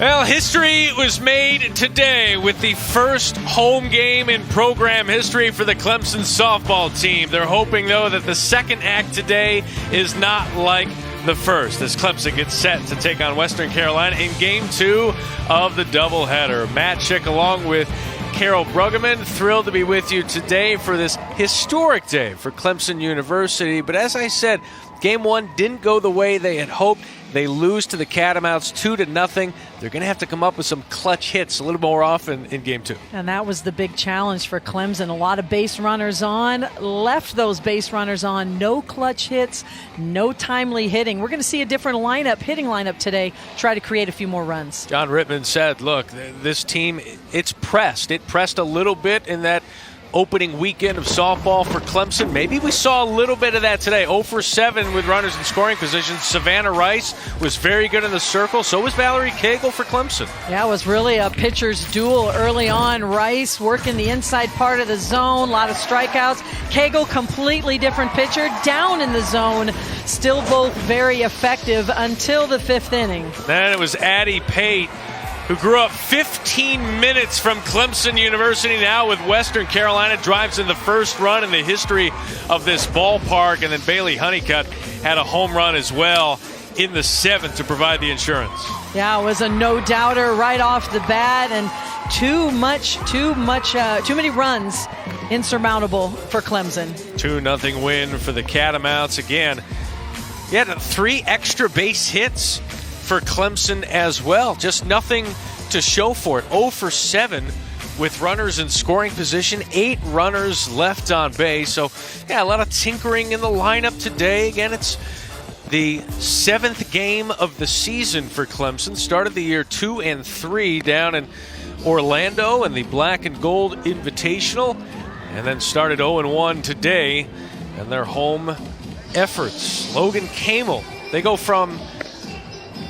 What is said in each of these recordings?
Well, history was made today with the first home game in program history for the Clemson softball team. They're hoping, though, that the second act today is not like the first, as Clemson gets set to take on Western Carolina in Game 2 of the doubleheader. Matt Schick along with Carol Bruggeman, thrilled to be with you today for this historic day for Clemson University. But as I said, Game 1 didn't go the way they had hoped. They lose to the Catamounts 2-0. They're going to have to come up with some clutch hits a little more often in Game 2. And that was the big challenge for Clemson. A lot of base runners on, left those base runners on. No clutch hits, no timely hitting. We're going to see a different hitting lineup today, try to create a few more runs. John Rittman said, look, this team, it's pressed. It pressed a little bit in that opening weekend of softball for Clemson. Maybe we saw a little bit of that today. 0 for 7 with runners in scoring position. Savannah Rice was very good in the circle. So was Valerie Cagle for Clemson. Yeah, it was really a pitcher's duel early on. Rice working the inside part of the zone. A lot of strikeouts. Cagle, completely different pitcher, down in the zone. Still both very effective until the 5th inning. Then it was Addie Pate, who grew up 15 minutes from Clemson University, now with Western Carolina, drives in the first run in the history of this ballpark. And then Bailey Honeycutt had a home run as well in the 7th to provide the insurance. Yeah, it was a no-doubter right off the bat, and too many runs insurmountable for Clemson. 2-0 win for the Catamounts. Again, he had 3 extra base hits for Clemson as well. Just nothing to show for it. 0 for 7 with runners in scoring position. 8 runners left on base. So, yeah, a lot of tinkering in the lineup today. Again, it's the 7th game of the season for Clemson. Started the year 2-3 down in Orlando in the Black and Gold Invitational, and then started 0-1 today in their home efforts. Logan Kamel, they go from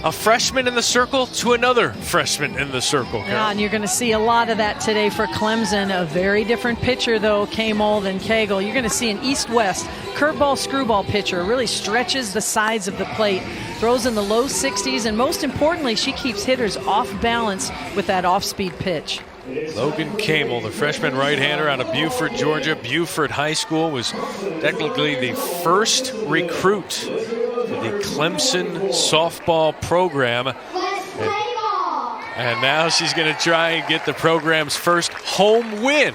a freshman in the circle to another freshman in the circle. Yeah, and you're going to see a lot of that today for Clemson. A very different pitcher, though, Kamel than Cagle. You're going to see an east-west curveball, screwball pitcher. Really stretches the sides of the plate, throws in the low 60s, and most importantly, she keeps hitters off balance with that off-speed pitch. Logan Kamel, the freshman right-hander out of Buford, Georgia. Buford High School was technically the first recruit for the Clemson softball program. And now she's going to try and get the program's first home win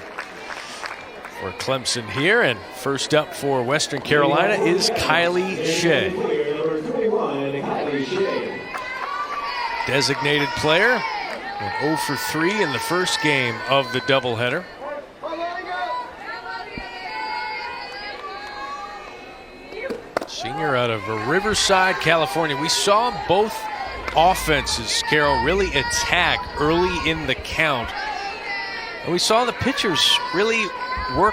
for Clemson here. And first up for Western Carolina is Kylie Shea. Designated player. Went 0 for 3 in the first game of the doubleheader. Senior out of Riverside, California. We saw both offenses, Carol, really attack early in the count. And we saw the pitchers really work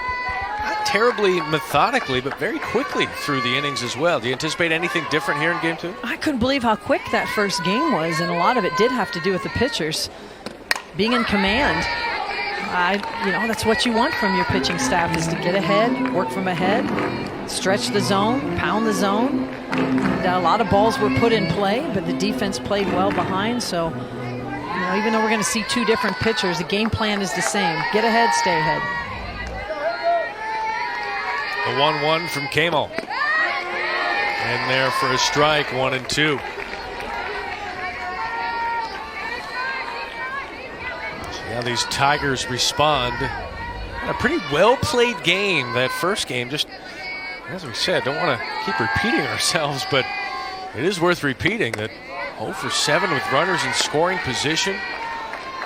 not terribly methodically, but very quickly through the innings as well. Do you anticipate anything different here in Game 2? I couldn't believe how quick that first game was, and a lot of it did have to do with the pitchers being in command. That's what you want from your pitching staff, is to get ahead, work from ahead, stretch the zone, pound the zone. And a lot of balls were put in play, but the defense played well behind. So, even though we're going to see 2 different pitchers, the game plan is the same. Get ahead, stay ahead. The 1-1 from Kamel. And there for a strike, 1-2. Now these Tigers respond. A pretty well-played game, that first game. Just, as we said, don't want to keep repeating ourselves, but it is worth repeating that 0 for 7 with runners in scoring position.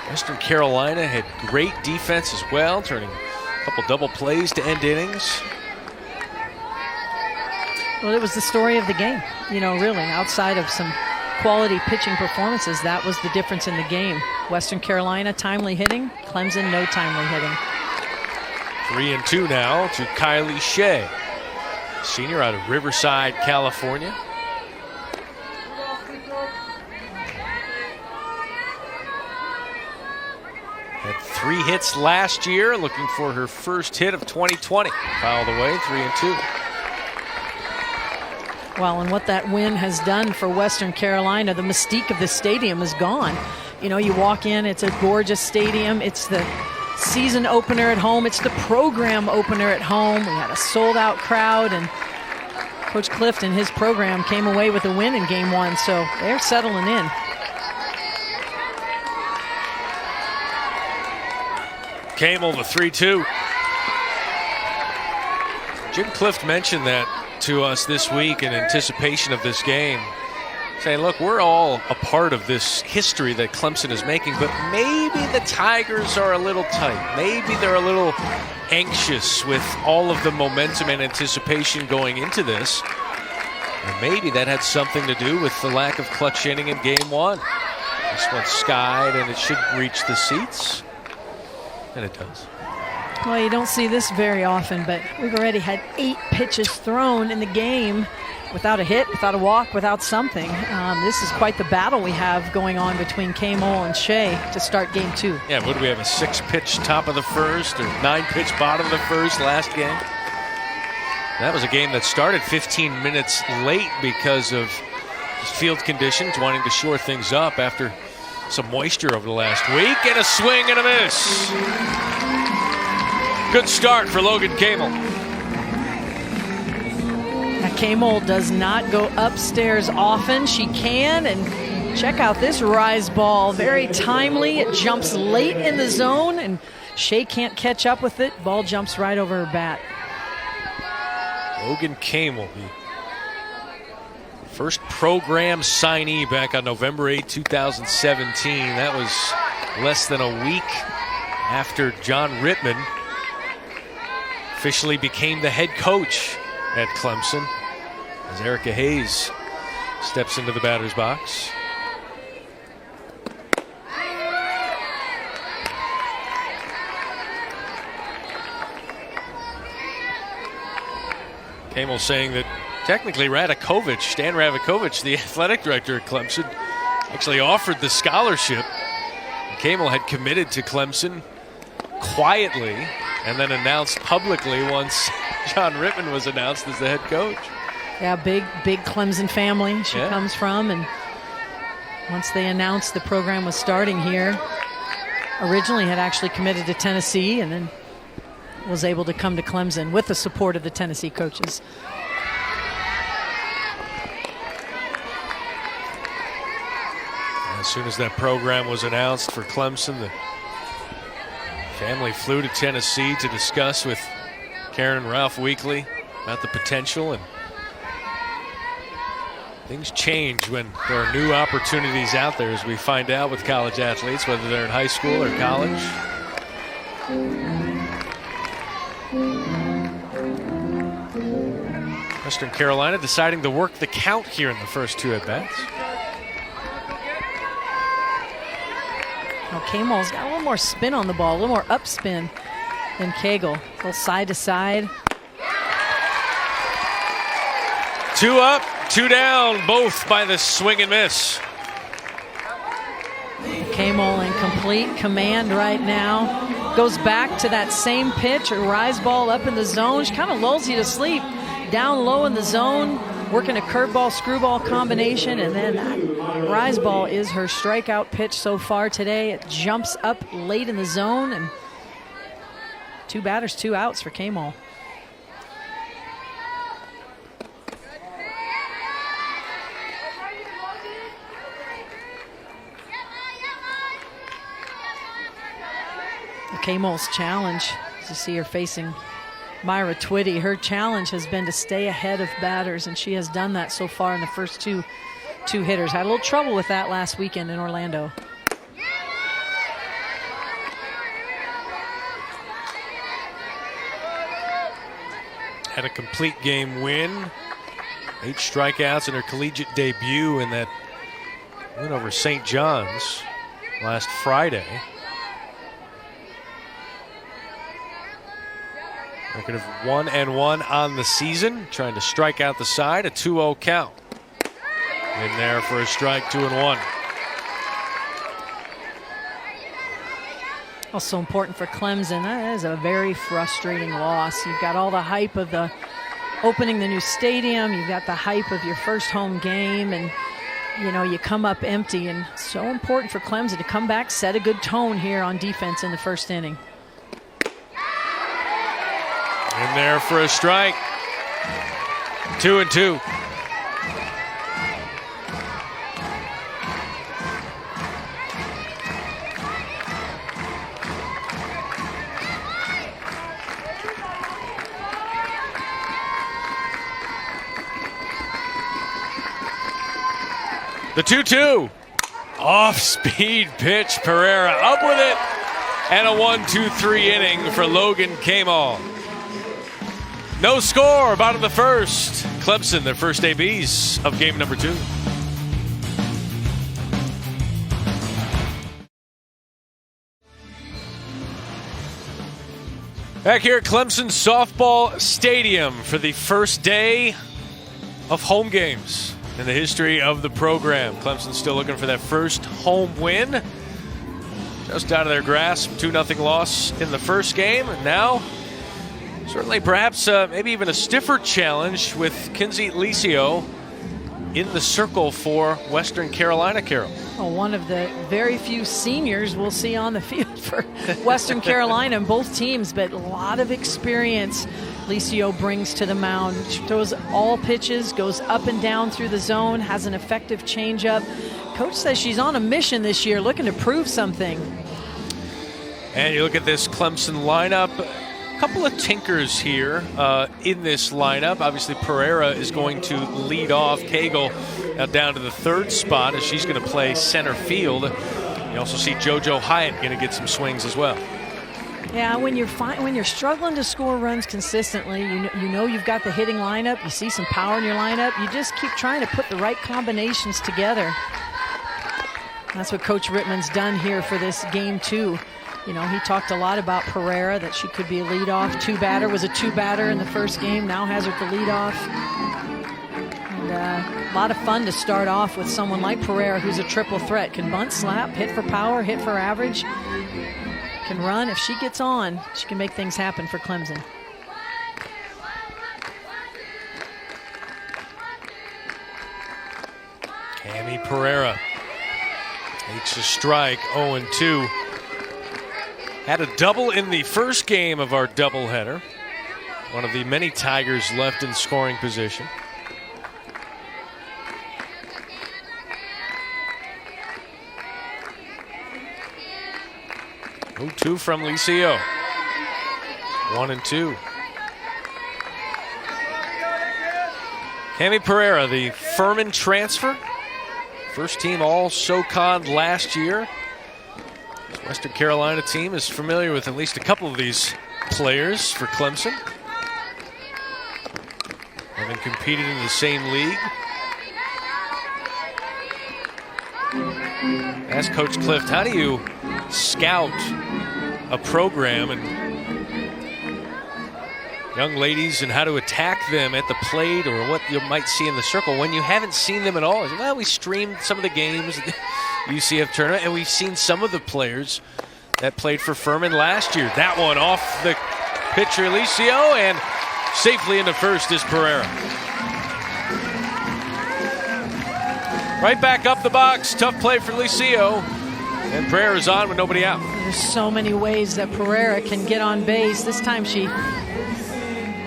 Western Carolina had great defense as well, turning a couple double plays to end innings. Well, it was the story of the game, really, outside of some quality pitching performances. That was the difference in the game. Western Carolina, timely hitting. Clemson, no timely hitting. 3-2 now to Kylie Shea, senior out of Riverside, California. Had 3 hits last year, looking for her first hit of 2020. Fouled away, 3-2. Well, and what that win has done for Western Carolina, the mystique of the stadium is gone. You know, you walk in, it's a gorgeous stadium. It's the season opener at home. It's the program opener at home. We had a sold-out crowd, and Coach Clift and his program came away with a win in game one, so they're settling in. Camel, the 3-2. Jim Clift mentioned that to us this week in anticipation of this game, saying, look, we're all a part of this history that Clemson is making, but maybe the Tigers are a little tight. Maybe they're a little anxious with all of the momentum and anticipation going into this. And maybe that had something to do with the lack of clutch inning in game one. This one skied, and it should reach the seats. And it does. Well, you don't see this very often, but we've already had 8 pitches thrown in the game without a hit, without a walk, without something. This is quite the battle we have going on between K-Mole and Shea to start game 2. Yeah, what do we have, a 6-pitch top of the first or 9-pitch bottom of the first last game? That was a game that started 15 minutes late because of field conditions, wanting to shore things up after some moisture over the last week, and a swing and a miss. Good start for Logan Camel. Now, K-Mole does not go upstairs often. She can, and check out this rise ball. Very timely. It jumps late in the zone, and Shea can't catch up with it. Ball jumps right over her bat. Logan Camel, the first program signee back on November 8, 2017. That was less than a week after John Rittman officially became the head coach at Clemson, as Erica Hayes steps into the batter's box. Camel saying that technically Stan Radakovich, the athletic director at Clemson, actually offered the scholarship. Camel had committed to Clemson quietly and then announced publicly once John Rittman was announced as the head coach. Yeah, big Clemson family she comes from, and once they announced the program was starting here, originally had actually committed to Tennessee and then was able to come to Clemson with the support of the Tennessee coaches. As soon as that program was announced for Clemson, the family flew to Tennessee to discuss with Karen and Ralph Weekly about the potential, and things change when there are new opportunities out there, as we find out with college athletes, whether they're in high school or college. Western Carolina deciding to work the count here in the first 2 at-bats. Now, K-Mole's got a little more spin on the ball, a little more upspin than Cagle. A little side to side. 2 up, 2 down, both by the swing and miss. K-Mole in complete command right now. Goes back to that same pitch, a rise ball up in the zone. She kind of lulls you to sleep. Down low in the zone, working a curveball, screwball combination, and then that rise ball is her strikeout pitch so far today. It jumps up late in the zone, and 2 batters, 2 outs for K-Mole. K-Mole's challenge, as you see her facing Myra Twitty, her challenge has been to stay ahead of batters, and she has done that so far in the first two hitters. Had a little trouble with that last weekend in Orlando. Had a complete game win. 8 strikeouts in her collegiate debut in that win over St. John's last Friday. Record of 1-1 on the season, trying to strike out the side. A 2-0 count. In there for a strike, 2-1. Also important for Clemson. That is a very frustrating loss. You've got all the hype of the opening the new stadium. You've got the hype of your first home game, and you know, you come up empty, and so important for Clemson to come back, set a good tone here on defense in the first inning. In there for a strike. 2-2. The 2-2. Off-speed pitch. Pereira up with it. And a 1-2-3 inning for Logan Kamal. No score, bottom of the first. Clemson, their first ABs of game number 2. Back here at Clemson Softball Stadium for the first day of home games in the history of the program. Clemson still looking for that first home win. Just out of their grasp, 2-0 loss in the first game, and now certainly perhaps maybe even a stiffer challenge with Kinsey Licio in the circle for Western Carolina, Carol. Well, one of the very few seniors we'll see on the field for Western Carolina and both teams, but a lot of experience Licio brings to the mound. She throws all pitches, goes up and down through the zone, has an effective changeup. Coach says she's on a mission this year, looking to prove something. And you look at this Clemson lineup. A couple of tinkers here in this lineup. Obviously, Pereira is going to lead off. Cagle now down to the third spot as she's going to play center field. You also see JoJo Hyatt going to get some swings as well. Yeah, when you're struggling to score runs consistently, you know you've got the hitting lineup. You see some power in your lineup. You just keep trying to put the right combinations together. That's what Coach Rittman's done here for this game too. You know, he talked a lot about Pereira, that she could be a leadoff two-batter, was a two-batter in the first game, now has her to leadoff. And a lot of fun to start off with someone like Pereira, who's a triple threat. Can bunt, slap, hit for power, hit for average, can run. If she gets on, she can make things happen for Clemson. Cami Pereira takes a strike, 0-2. Had a double in the first game of our doubleheader. One of the many Tigers left in scoring position. Oh, 2 from Licio. 1-2. Cami Pereira, the Furman transfer. First team all SoCon last year. Western Carolina team is familiar with at least a couple of these players for Clemson, having competed in the same league. Ask Coach Clift, how do you scout a program and young ladies and how to attack them at the plate or what you might see in the circle when you haven't seen them at all? Well, we streamed some of the games at the UCF tournament, and we've seen some of the players that played for Furman last year. That one off the pitcher, Licio, and safely into first is Pereira. Right back up the box. Tough play for Licio. And Pereira's on with nobody out. There's so many ways that Pereira can get on base. This time she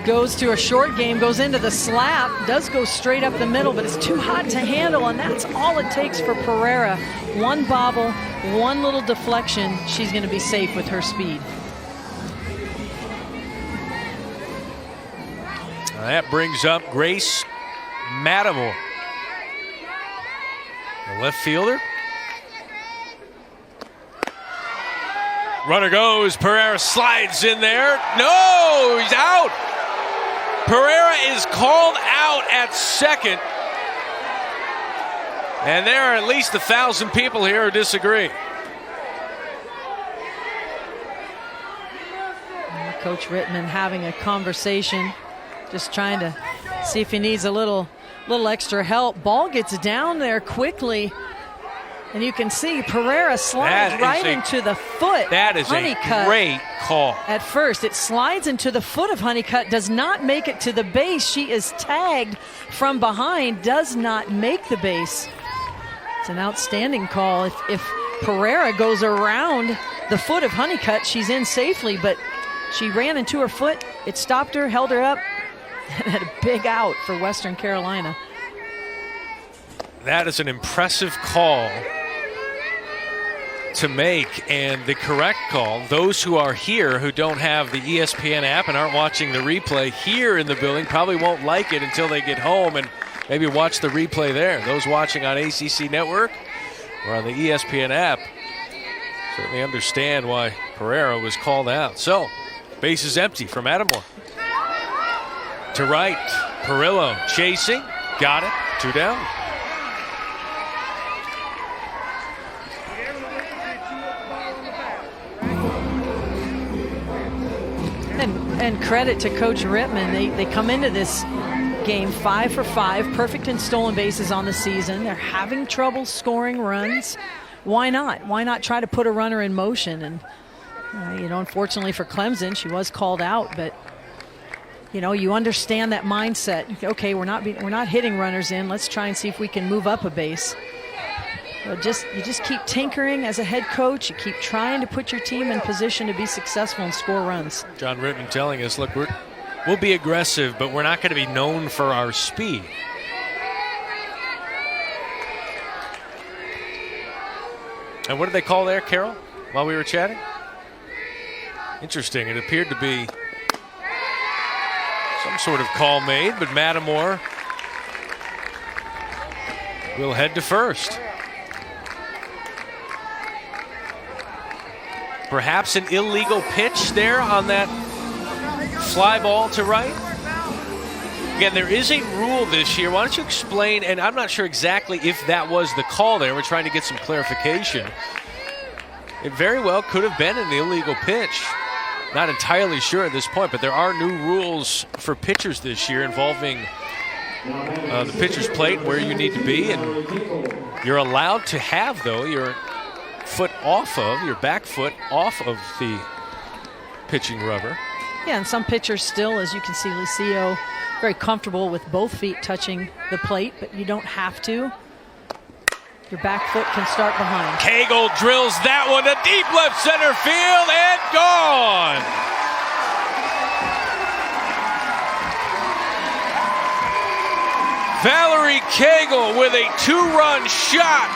goes to a short game, goes into the slap, does go straight up the middle, but it's too hot to handle, and that's all it takes for Pereira. One bobble, one little deflection, she's going to be safe with her speed. That brings up Grace Matamore, the left fielder. Runner goes, Pereira slides in there. No, he's out. Pereira is called out at second. And there are at least 1,000 people here who disagree. Coach Rittman having a conversation, just trying to see if he needs a little extra help. Ball gets down there quickly, and you can see Pereira slides right into the foot. That is Honeycutt. A great call. At first, it slides into the foot of Honeycutt, does not make it to the base. She is tagged from behind, does not make the base. It's an outstanding call. If Pereira goes around the foot of Honeycutt, she's in safely, but she ran into her foot. It stopped her, held her up, and had a big out for Western Carolina. That is an impressive call to make, and the correct call. Those who are here who don't have the ESPN app and aren't watching the replay here in the building probably won't like it until they get home and maybe watch the replay there. Those watching on ACC Network or on the ESPN app certainly understand why Pereira was called out. So, base is empty from Attamore. To right, Perillo chasing, got it, 2 down. And credit to Coach Rittman. They come into this game 5 for 5, perfect in stolen bases on the season. They're having trouble scoring runs. Why not? Why not try to put a runner in motion? And unfortunately for Clemson, she was called out, but you understand that mindset. Okay, we're not hitting runners in. Let's try and see if we can move up a base. You just keep tinkering as a head coach. You keep trying to put your team in position to be successful and score runs. John Rittman telling us, look, we'll be aggressive, but we're not going to be known for our speed. And what did they call there, Carol, while we were chatting? Interesting. It appeared to be some sort of call made, but Mattamore will head to first. Perhaps an illegal pitch there on that fly ball to right. Again, there is a rule this year. Why don't you explain, and I'm not sure exactly if that was the call there. We're trying to get some clarification. It very well could have been an illegal pitch. Not entirely sure at this point, but there are new rules for pitchers this year involving the pitcher's plate, where you need to be, and you're allowed to have, though, your back foot off of the pitching rubber. Yeah, and some pitchers still, as you can see, Lucio, very comfortable with both feet touching the plate, but you don't have to. Your back foot can start behind. Cagle drills that one to deep left center field and gone. Valerie Cagle with a 2-run shot.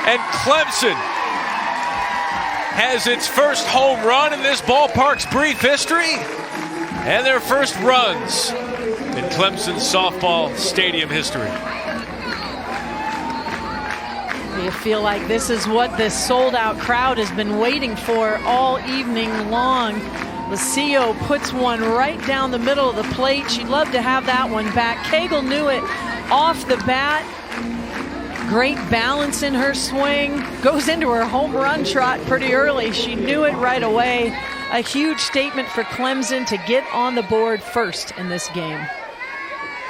And Clemson has its first home run in this ballpark's brief history, and their first runs in Clemson softball stadium history. You feel like this is what this sold-out crowd has been waiting for all evening long. Lucio puts one right down the middle of the plate. She'd love to have that one back. Cagle knew it off the bat. Great balance in her swing. Goes into her home run trot pretty early. She knew it right away. A huge statement for Clemson to get on the board first in this game.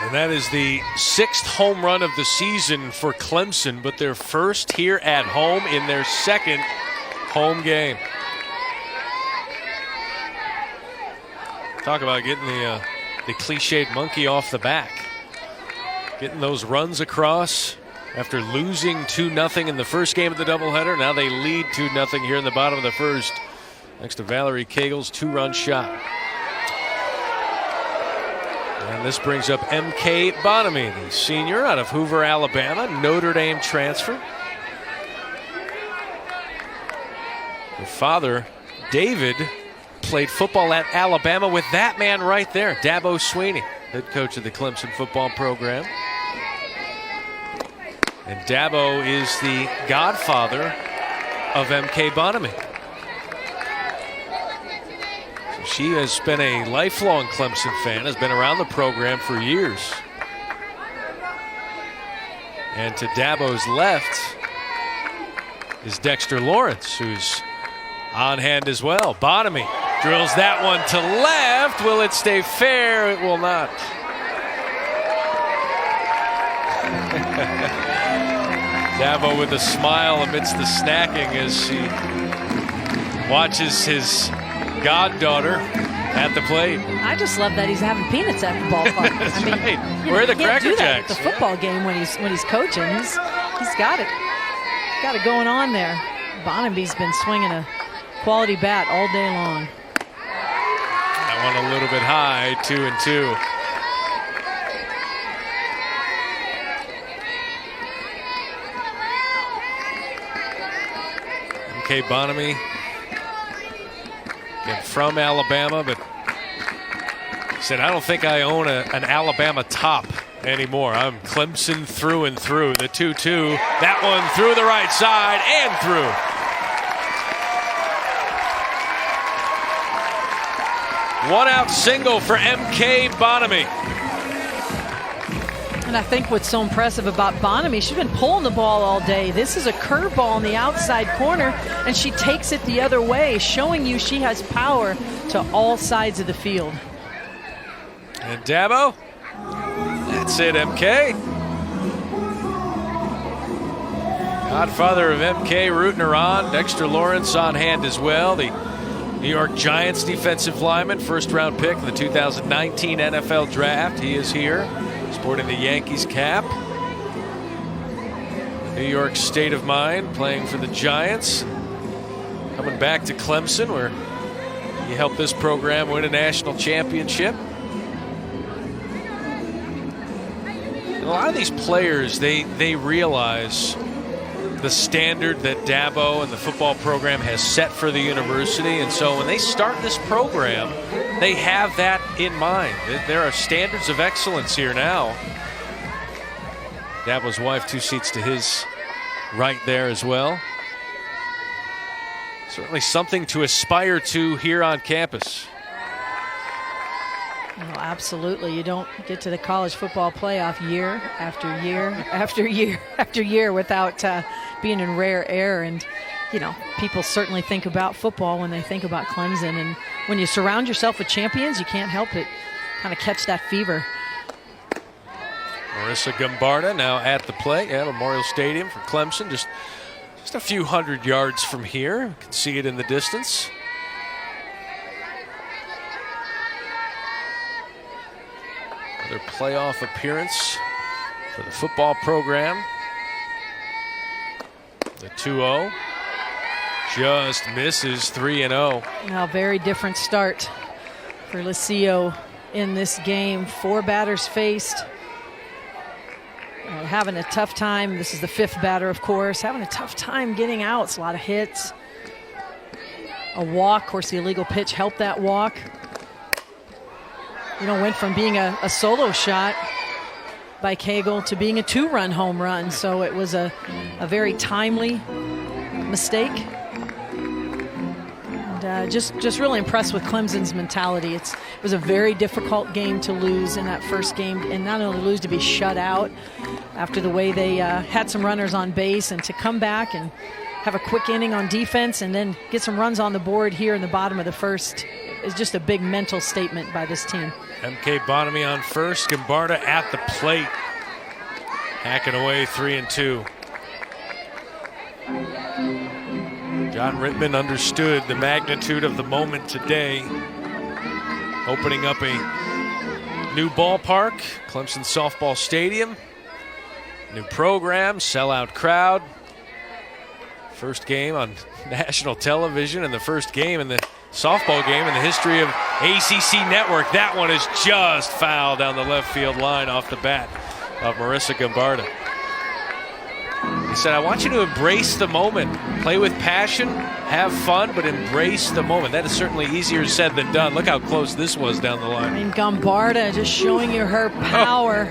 And that is the 6th home run of the season for Clemson, but their first here at home in their 2nd home game. Talk about getting the cliched monkey off the back. Getting those runs across. After losing 2-0 in the first game of the doubleheader, now they lead 2-0 here in the bottom of the first, thanks to Valerie Cagle's 2-run shot. And this brings up M.K. Bonamy, the senior out of Hoover, Alabama, Notre Dame transfer. Her father, David, played football at Alabama with that man right there, Dabo Swinney, head coach of the Clemson football program. And Dabo is the godfather of M.K. Bonamy. So she has been a lifelong Clemson fan, has been around the program for years. And to Dabo's left is Dexter Lawrence, who's on hand as well. Bonamy drills that one to left. Will it stay fair? It will not. Dabo with a smile amidst the snacking as he watches his goddaughter at the plate. I just love that he's having peanuts at the ballpark. That's right. Where are the Cracker Jacks? At the football game when he's coaching. he's got it. Got it going on there. Bonamby's been swinging a quality bat all day long. That one a little bit high, 2-2. MK Bonamy, again, from Alabama, but he said, I don't think I own an Alabama top anymore. I'm Clemson through and through. The 2-2, that one through the right side and through. One out single for MK Bonamy. And I think what's so impressive about Bonamy, she's been pulling the ball all day. This is a curveball in the outside corner, and she takes it the other way, showing you she has power to all sides of the field. And Dabo, that's it, MK. Godfather of MK rooting her on. Dexter Lawrence on hand as well. The New York Giants defensive lineman, first-round pick in the 2019 NFL Draft. He is here, sporting the Yankees cap. New York state of mind, playing for the Giants. Coming back to Clemson, where he helped this program win a national championship. And a lot of these players, they realize the standard that Dabo and the football program has set for the university. And so when they start this program, they have that in mind. There are standards of excellence here now. Dabo's wife, 2 seats to his right there as well. Certainly something to aspire to here on campus. Well, absolutely. You don't get to the college football playoff year after year after year after year without being in rare air. And, you know, people certainly think about football when they think about Clemson. And when you surround yourself with champions, you can't help it kind of catch that fever. Marissa Gumbarda now at the plate at Memorial Stadium for Clemson. Just a few hundred yards from here. You can see it in the distance. Another playoff appearance for the football program. The 2-0 just misses, 3-0. Now, very different start for Lucio in this game. 4 batters faced. Having a tough time. This is the 5th batter, of course. Having a tough time getting outs. A lot of hits. A walk. Of course, the illegal pitch helped that walk. You know, went from being a solo shot by Cagle to being a 2-run home run. So it was a very timely mistake. And just really impressed with Clemson's mentality. It was a very difficult game to lose in that first game, and not only lose, to be shut out after the way they had some runners on base, and to come back and have a quick inning on defense and then get some runs on the board here in the bottom of the first is just a big mental statement by this team. MK Bonamy on first, Gumbarda at the plate. Hacking away, 3-2. John Rittman understood the magnitude of the moment today. Opening up a new ballpark, Clemson Softball Stadium. New program, sellout crowd. First game on national television and the first game in the softball game in the history of ACC Network. That one is just foul down the left field line off the bat of Marissa Gumbarda. He said, I want you to embrace the moment. Play with passion, have fun, but embrace the moment. That is certainly easier said than done. Look how close this was down the line. I mean, Gumbarda just showing you her power.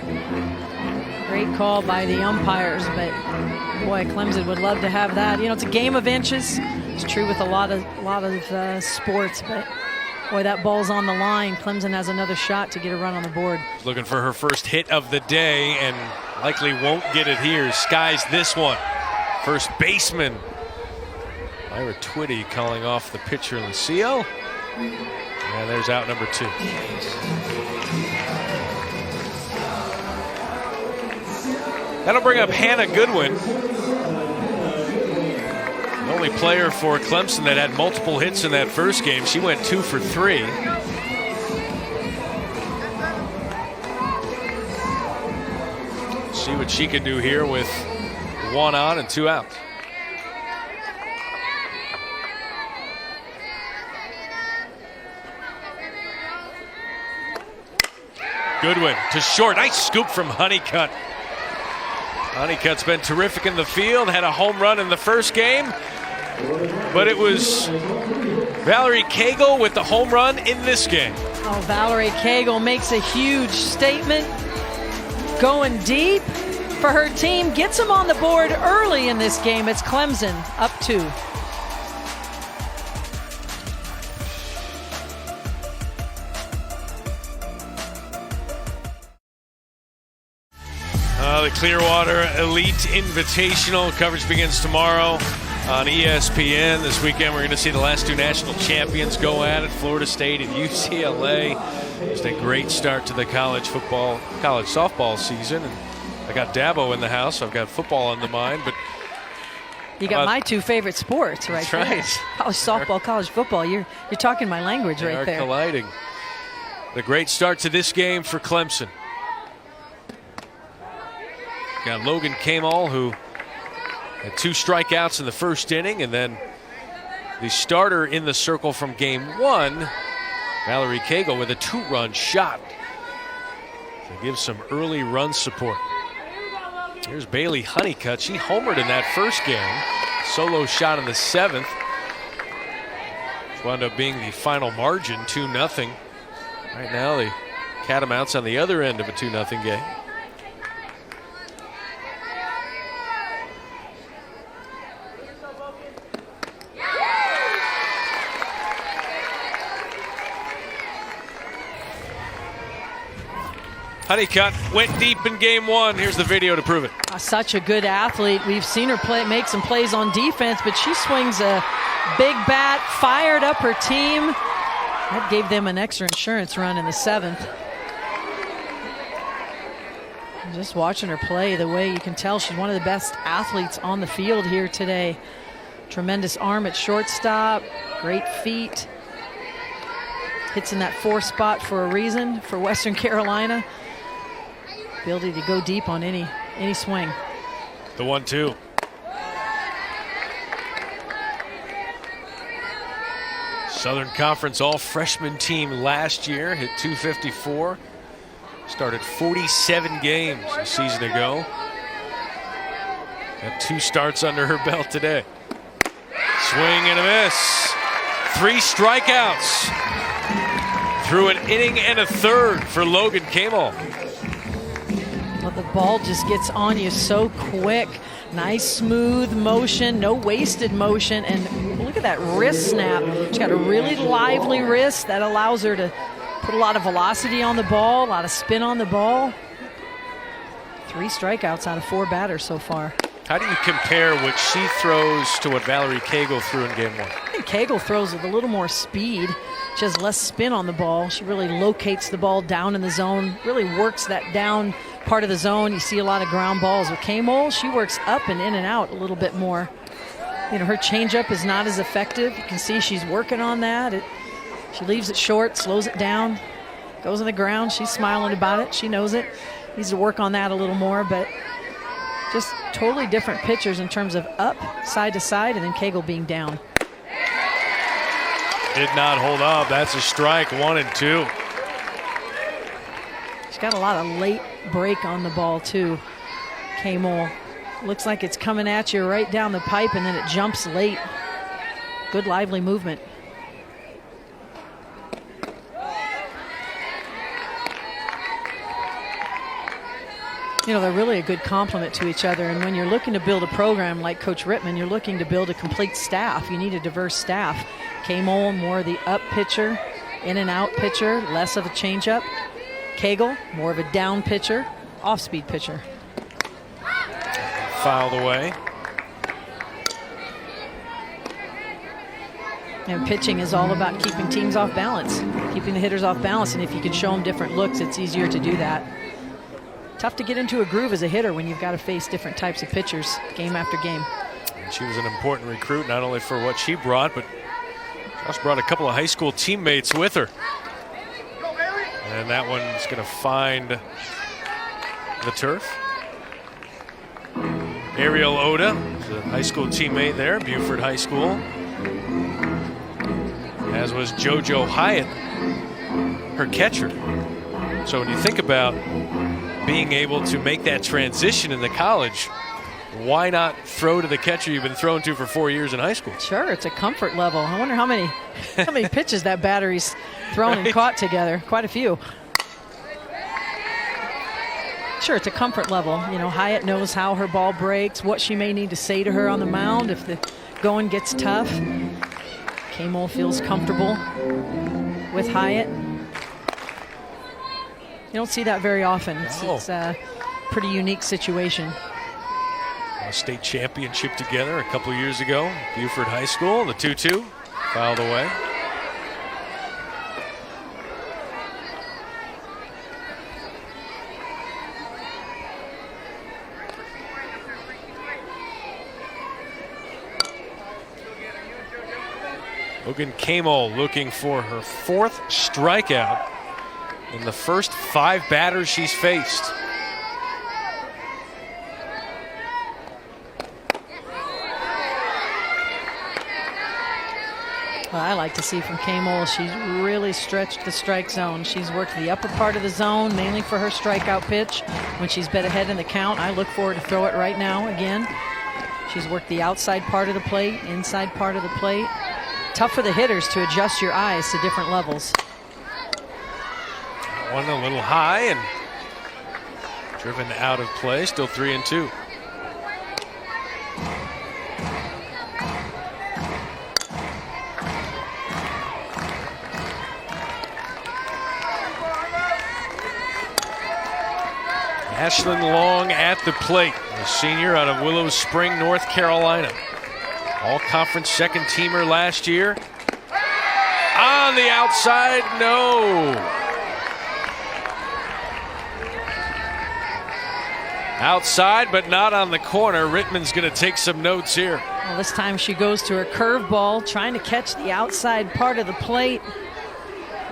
Great call by the umpires, but boy, Clemson would love to have that. You know, it's a game of inches. It's true with a lot of sports, but boy, that ball's on the line. Clemson has another shot to get a run on the board. Looking for her first hit of the day and likely won't get it here. Skies this one. First baseman Ira Twitty calling off the pitcher Lucio. And there's out number 2. That'll bring up Hannah Goodwin. The only player for Clemson that had multiple hits in that first game. She went 2 for 3. See what she can do here with 1 on and 2 out. Goodwin to short. Nice scoop from Honeycutt. Honeycutt's been terrific in the field. Had a home run in the first game. But it was Valerie Cagle with the home run in this game. Oh, Valerie Cagle makes a huge statement. Going deep for her team. Gets them on the board early in this game. It's Clemson up 2. The Clearwater Elite Invitational coverage begins tomorrow on ESPN. This weekend we're going to see the last 2 national champions go at it, Florida State and UCLA. Just a great start to the college softball season. And I got Dabo in the house, so I've got football on the mind. But you got my 2 favorite sports right there. Right. College softball, college football. You're talking my language right there. They are colliding. The great start to this game for Clemson. Got Logan Kamel, who had 2 strikeouts in the first inning, and then the starter in the circle from game 1, Valerie Cagle, with a 2-run shot to give some early run support. Here's Bailey Honeycutt. She homered in that first game. Solo shot in the 7th. Which wound up being the final margin, 2-0. Right now, the Catamounts on the other end of a 2-0 game. Honeycutt went deep in game 1. Here's the video to prove it. Such a good athlete. We've seen her make some plays on defense, but she swings a big bat, fired up her team. That gave them an extra insurance run in the 7th. Just watching her play, the way you can tell she's one of the best athletes on the field here today. Tremendous arm at shortstop, great feet. Hits in that 4 spot for a reason for Western Carolina. Ability to go deep on any swing. The 1-2. Southern Conference all-freshman team last year, hit .254. Started 47 games a season ago. Got 2 starts under her belt today. Swing and a miss. 3 strikeouts through an inning and a third for Logan Kamel. Well, the ball just gets on you so quick. Nice smooth motion, no wasted motion, and look at that wrist snap. She's got a really lively wrist that allows her to put a lot of velocity on the ball, a lot of spin on the ball. 3 strikeouts out of 4 batters so far. How do you compare what she throws to what Valerie Cagle threw in game 1? I think Cagle throws with a little more speed. She has less spin on the ball. She really locates the ball down in the zone, really works that down part of the zone. You see a lot of ground balls. With Kamel, she works up and in and out a little bit more. You know, her changeup is not as effective. You can see she's working on that. She leaves it short, slows it down, goes on the ground. She's smiling about it. She knows it. Needs to work on that a little more, but just totally different pitchers in terms of up, side to side, and then Cagle being down. Did not hold up. That's a strike, 1 and 2. She's got a lot of late break on the ball too, Kamel. Looks like it's coming at you right down the pipe and then it jumps late. Good lively movement. You know, they're really a good complement to each other, and when you're looking to build a program like Coach Rittman, you're looking to build a complete staff. You need a diverse staff. Kamel, more of the up pitcher, in and out pitcher, less of a changeup. Cagle, more of a down pitcher, off-speed pitcher. Fouled away. And pitching is all about keeping teams off balance, keeping the hitters off balance, and if you can show them different looks, it's easier to do that. Tough to get into a groove as a hitter when you've got to face different types of pitchers game after game. And she was an important recruit, not only for what she brought, but just brought a couple of high school teammates with her. And that one's going to find the turf. Ariel Oda, a high school teammate there, Buford High School. As was JoJo Hyatt, her catcher. So when you think about being able to make that transition in the college, why not throw to the catcher you've been thrown to for 4 years in high school? Sure, it's a comfort level. I wonder how many pitches that battery's thrown and caught together. Quite a few. Sure, it's a comfort level. You know, Hyatt knows how her ball breaks, what she may need to say to her on the mound if the going gets tough. Kamol feels comfortable with Hyatt. You don't see that very often. It's a pretty unique situation. A state championship together a couple years ago. Buford High School, the 2-2, fouled away. Logan Kamol looking for her 4th strikeout in the first 5 batters she's faced. Well, I like to see from Kamol, she's really stretched the strike zone. She's worked the upper part of the zone, mainly for her strikeout pitch. When she's been ahead in the count, I look for her to throw it right now again. She's worked the outside part of the plate, inside part of the plate. Tough for the hitters to adjust your eyes to different levels. One a little high and driven out of play, still 3-2. Ashlyn Long at the plate, a senior out of Willow Spring, North Carolina. All-conference second teamer last year. On the outside, no. Outside, but not on the corner. Rittman's going to take some notes here. Well, this time she goes to her curveball, trying to catch the outside part of the plate.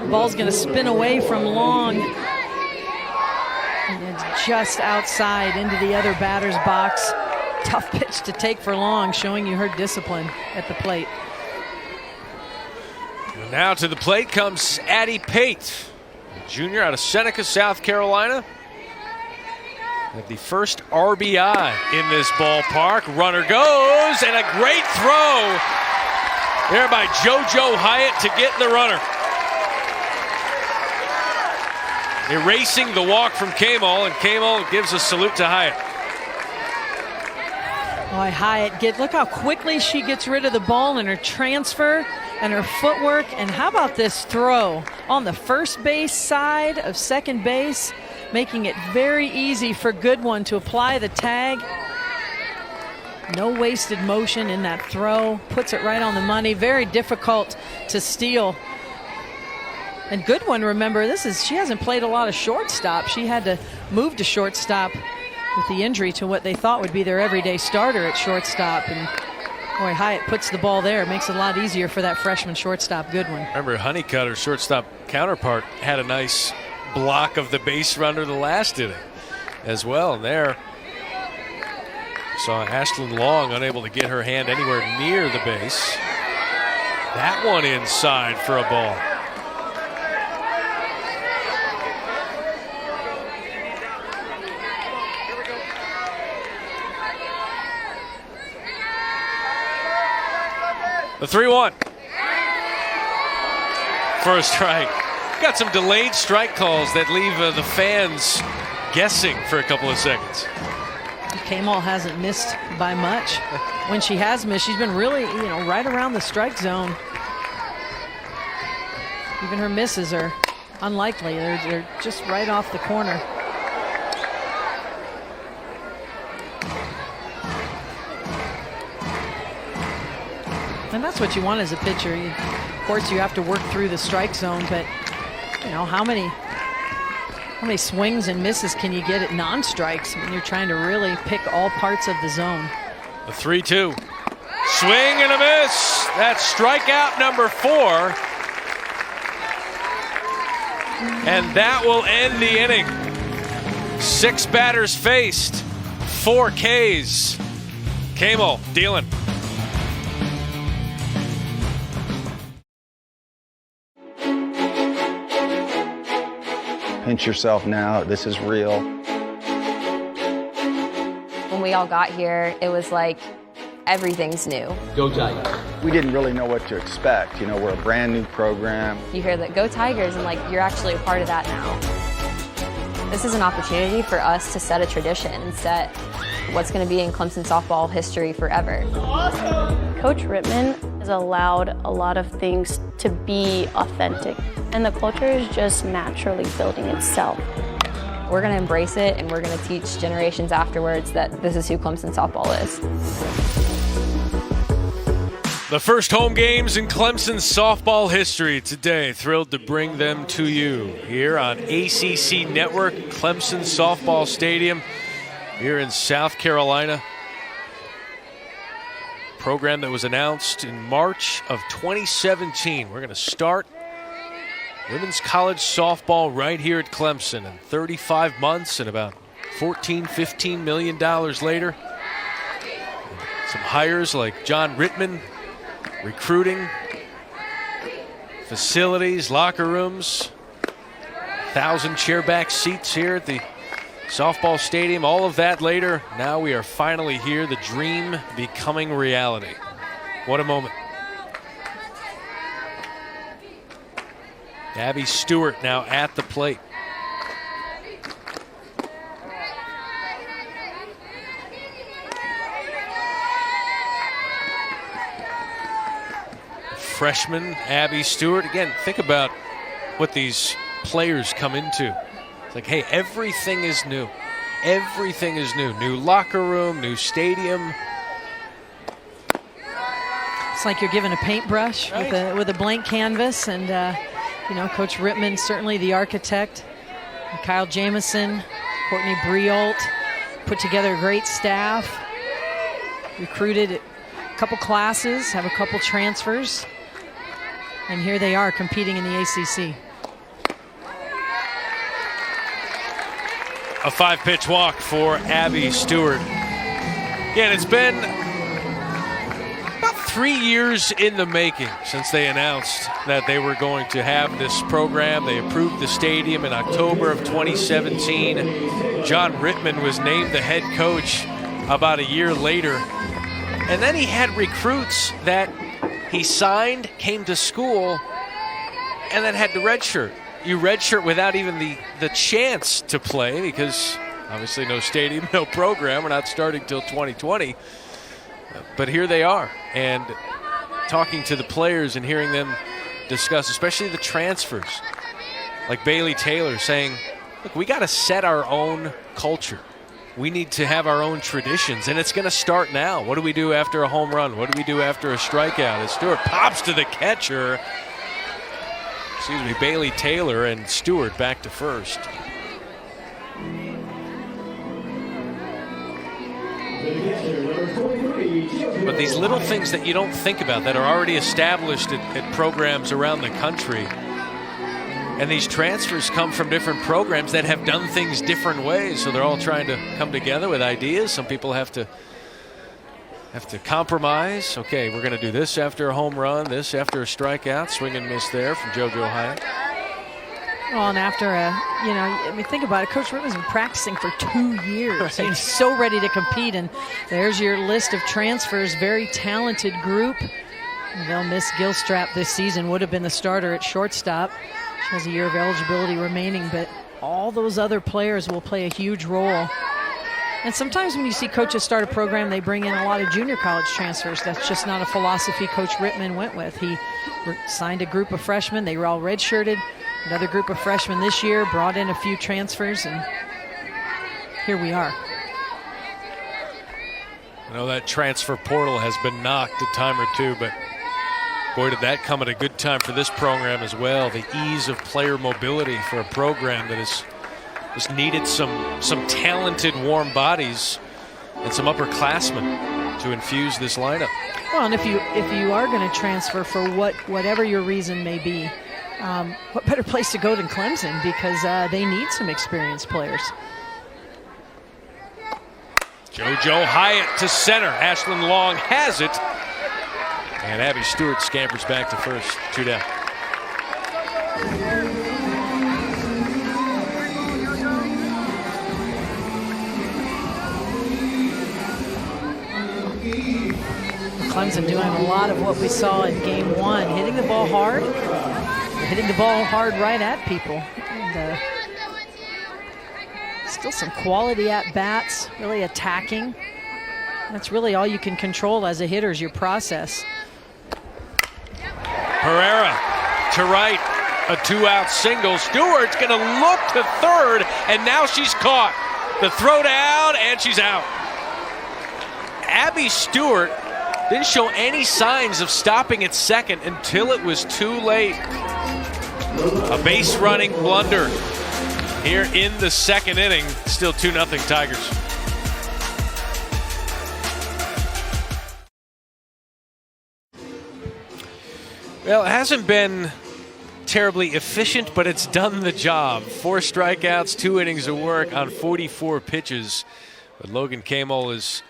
The ball's going to spin away from Long. And it's just outside into the other batter's box. Tough pitch to take for Long, showing you her discipline at the plate. And now to the plate comes Addie Pate, a junior out of Seneca, South Carolina. At the first RBI in this ballpark. Runner goes, and a great throw there by JoJo Hyatt to get the runner. Erasing the walk from Kamol, and Kamol gives a salute to Hyatt. Boy, Hyatt, look how quickly she gets rid of the ball in her transfer and her footwork. And how about this throw on the first base side of second base, making it very easy for Goodwin to apply the tag. No wasted motion in that throw. Puts it right on the money. Very difficult to steal. And Goodwin, remember, she hasn't played a lot of shortstop. She had to move to shortstop with the injury to what they thought would be their everyday starter at shortstop. And boy, Hyatt puts the ball there. Makes it a lot easier for that freshman shortstop, Goodwin. Remember, Honeycutt, her shortstop counterpart, had a nice block of the base runner the last inning as well. And there saw Ashlyn Long unable to get her hand anywhere near the base. That one inside for a ball. The 3-1 for a strike. Got some delayed strike calls that leave the fans guessing for a couple of seconds. Kamol hasn't missed by much. When she has missed, she's been really, right around the strike zone. Even her misses are unlikely. They're just right off the corner. And that's what you want as a pitcher. Of course, you have to work through the strike zone, but how many swings and misses can you get at non-strikes when you're trying to really pick all parts of the zone? The 3-2. Swing and a miss. That's strikeout number 4. And that will end the inning. 6 batters faced, 4 Ks. Camo dealing. Pinch yourself now. This is real. When we all got here, it was like everything's new. Go Tigers. We didn't really know what to expect. You know, we're a brand new program. You hear that, go Tigers, and like you're actually a part of that now. This is an opportunity for us to set a tradition and set what's going to be in Clemson softball history forever. Awesome. Coach Rittman has allowed a lot of things to be authentic, and the culture is just naturally building itself. We're going to embrace it, and we're going to teach generations afterwards that this is who Clemson softball is. The first home games in Clemson softball history today. Thrilled to bring them to you here on ACC Network, Clemson Softball Stadium here in South Carolina. Program that was announced in March of 2017. We're going to start women's college softball right here at Clemson in 35 months and about $14-15 million later. Some hires like John Rittman, recruiting, facilities, locker rooms, 1,000 chairback seats here at the softball stadium. All of that later. Now we are finally here, the dream becoming reality. What a moment. Abby Stewart now at the plate. Freshman Abby Stewart. Again, think about what these players come into. It's like, hey, everything is new. Everything is new. New locker room, new stadium. It's like you're given a paintbrush with a blank canvas, and you know, Coach Rittman, certainly the architect. Kyle Jamison, Courtney Briault, put together a great staff. Recruited a couple classes, have a couple transfers, and here they are competing in the ACC. A 5-pitch walk for Abby Stewart. Again, it's been about 3 years in the making since they announced that they were going to have this program. They approved the stadium in October of 2017. John Rittman was named the head coach about a year later. And then he had recruits that he signed, came to school, and then had to redshirt. You redshirt without even the chance to play because obviously no stadium, no program. We're not starting till 2020. But here they are. And talking to the players and hearing them discuss, especially the transfers, like Bailey Taylor saying, look, we got to set our own culture. We need to have our own traditions, and it's going to start now. What do we do after a home run? What do we do after a strikeout? As Stewart pops to the catcher. Bailey Taylor and Stewart back to first. But these little things that you don't think about that are already established at programs around the country, and these transfers come from different programs that have done things different ways, so they're all trying to come together with ideas. Some people have to compromise. Okay, we're going to do this after a home run, this after a strikeout. Swing and miss there from JoJo Hyatt. Well, and after think about it. Coach Rittman's been practicing for 2 years. Right. He's so ready to compete, and there's your list of transfers. Very talented group. They'll miss Gilstrap this season. Would have been the starter at shortstop. She has a year of eligibility remaining, but all those other players will play a huge role. And sometimes when you see coaches start a program, they bring in a lot of junior college transfers. That's just not a philosophy Coach Rittman went with. He signed a group of freshmen. They were all redshirted. Another group of freshmen this year, brought in a few transfers, and here we are. I know that transfer portal has been knocked a time or two, but boy, did that come at a good time for this program as well. The ease of player mobility for a program that has just needed some talented warm bodies and some upperclassmen to infuse this lineup. Well, and if you are going to transfer for whatever your reason may be, what better place to go than Clemson, because they need some experienced players. JoJo Hyatt to center. Ashlyn Long has it. And Abby Stewart scampers back to first. 2 down. Clemson doing a lot of what we saw in game 1, hitting the ball hard, right at people. And, still some quality at bats, really attacking. That's really all you can control as a hitter is your process. Herrera to right, a 2-out single. Stewart's going to look to third, and now she's caught. The throw down, and she's out. Abby Stewart didn't show any signs of stopping at second until it was too late. A base running blunder here in the second inning. Still 2-0 Tigers. Well, it hasn't been terribly efficient, but it's done the job. 4 strikeouts, 2 innings of work on 44 pitches. But Logan Camel is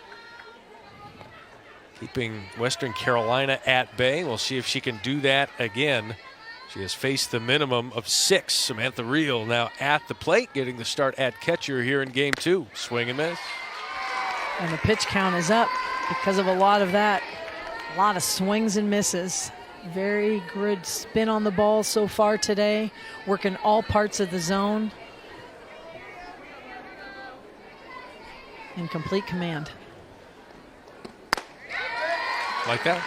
keeping Western Carolina at bay. We'll see if she can do that again. She has faced the minimum of 6. Samantha Reel now at the plate, getting the start at catcher here in game 2. Swing and miss. And the pitch count is up because of a lot of that. A lot of swings and misses. Very good spin on the ball so far today. Working all parts of the zone. In complete command. Like that.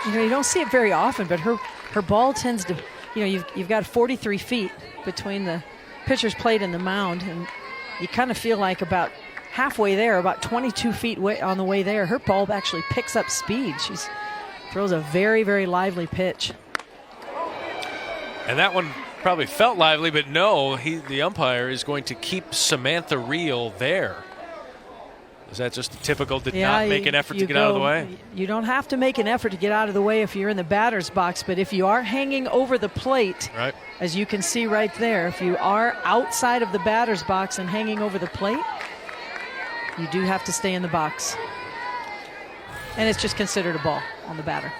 You know, you don't see it very often, but her ball tends to, you know, you've got 43 feet between the pitcher's plate and the mound, and you kind of feel like about halfway there, about 22 feet on the way there, her ball actually picks up speed. She throws a very, very lively pitch. And that one probably felt lively, but no, the umpire is going to keep Samantha Reel there. Is that just a typical did not make an effort to get out of the way? You don't have to make an effort to get out of the way if you're in the batter's box, but if you are hanging over the plate, right, as you can see right there, if you are outside of the batter's box and hanging over the plate, you do have to stay in the box. And it's just considered a ball on the batter.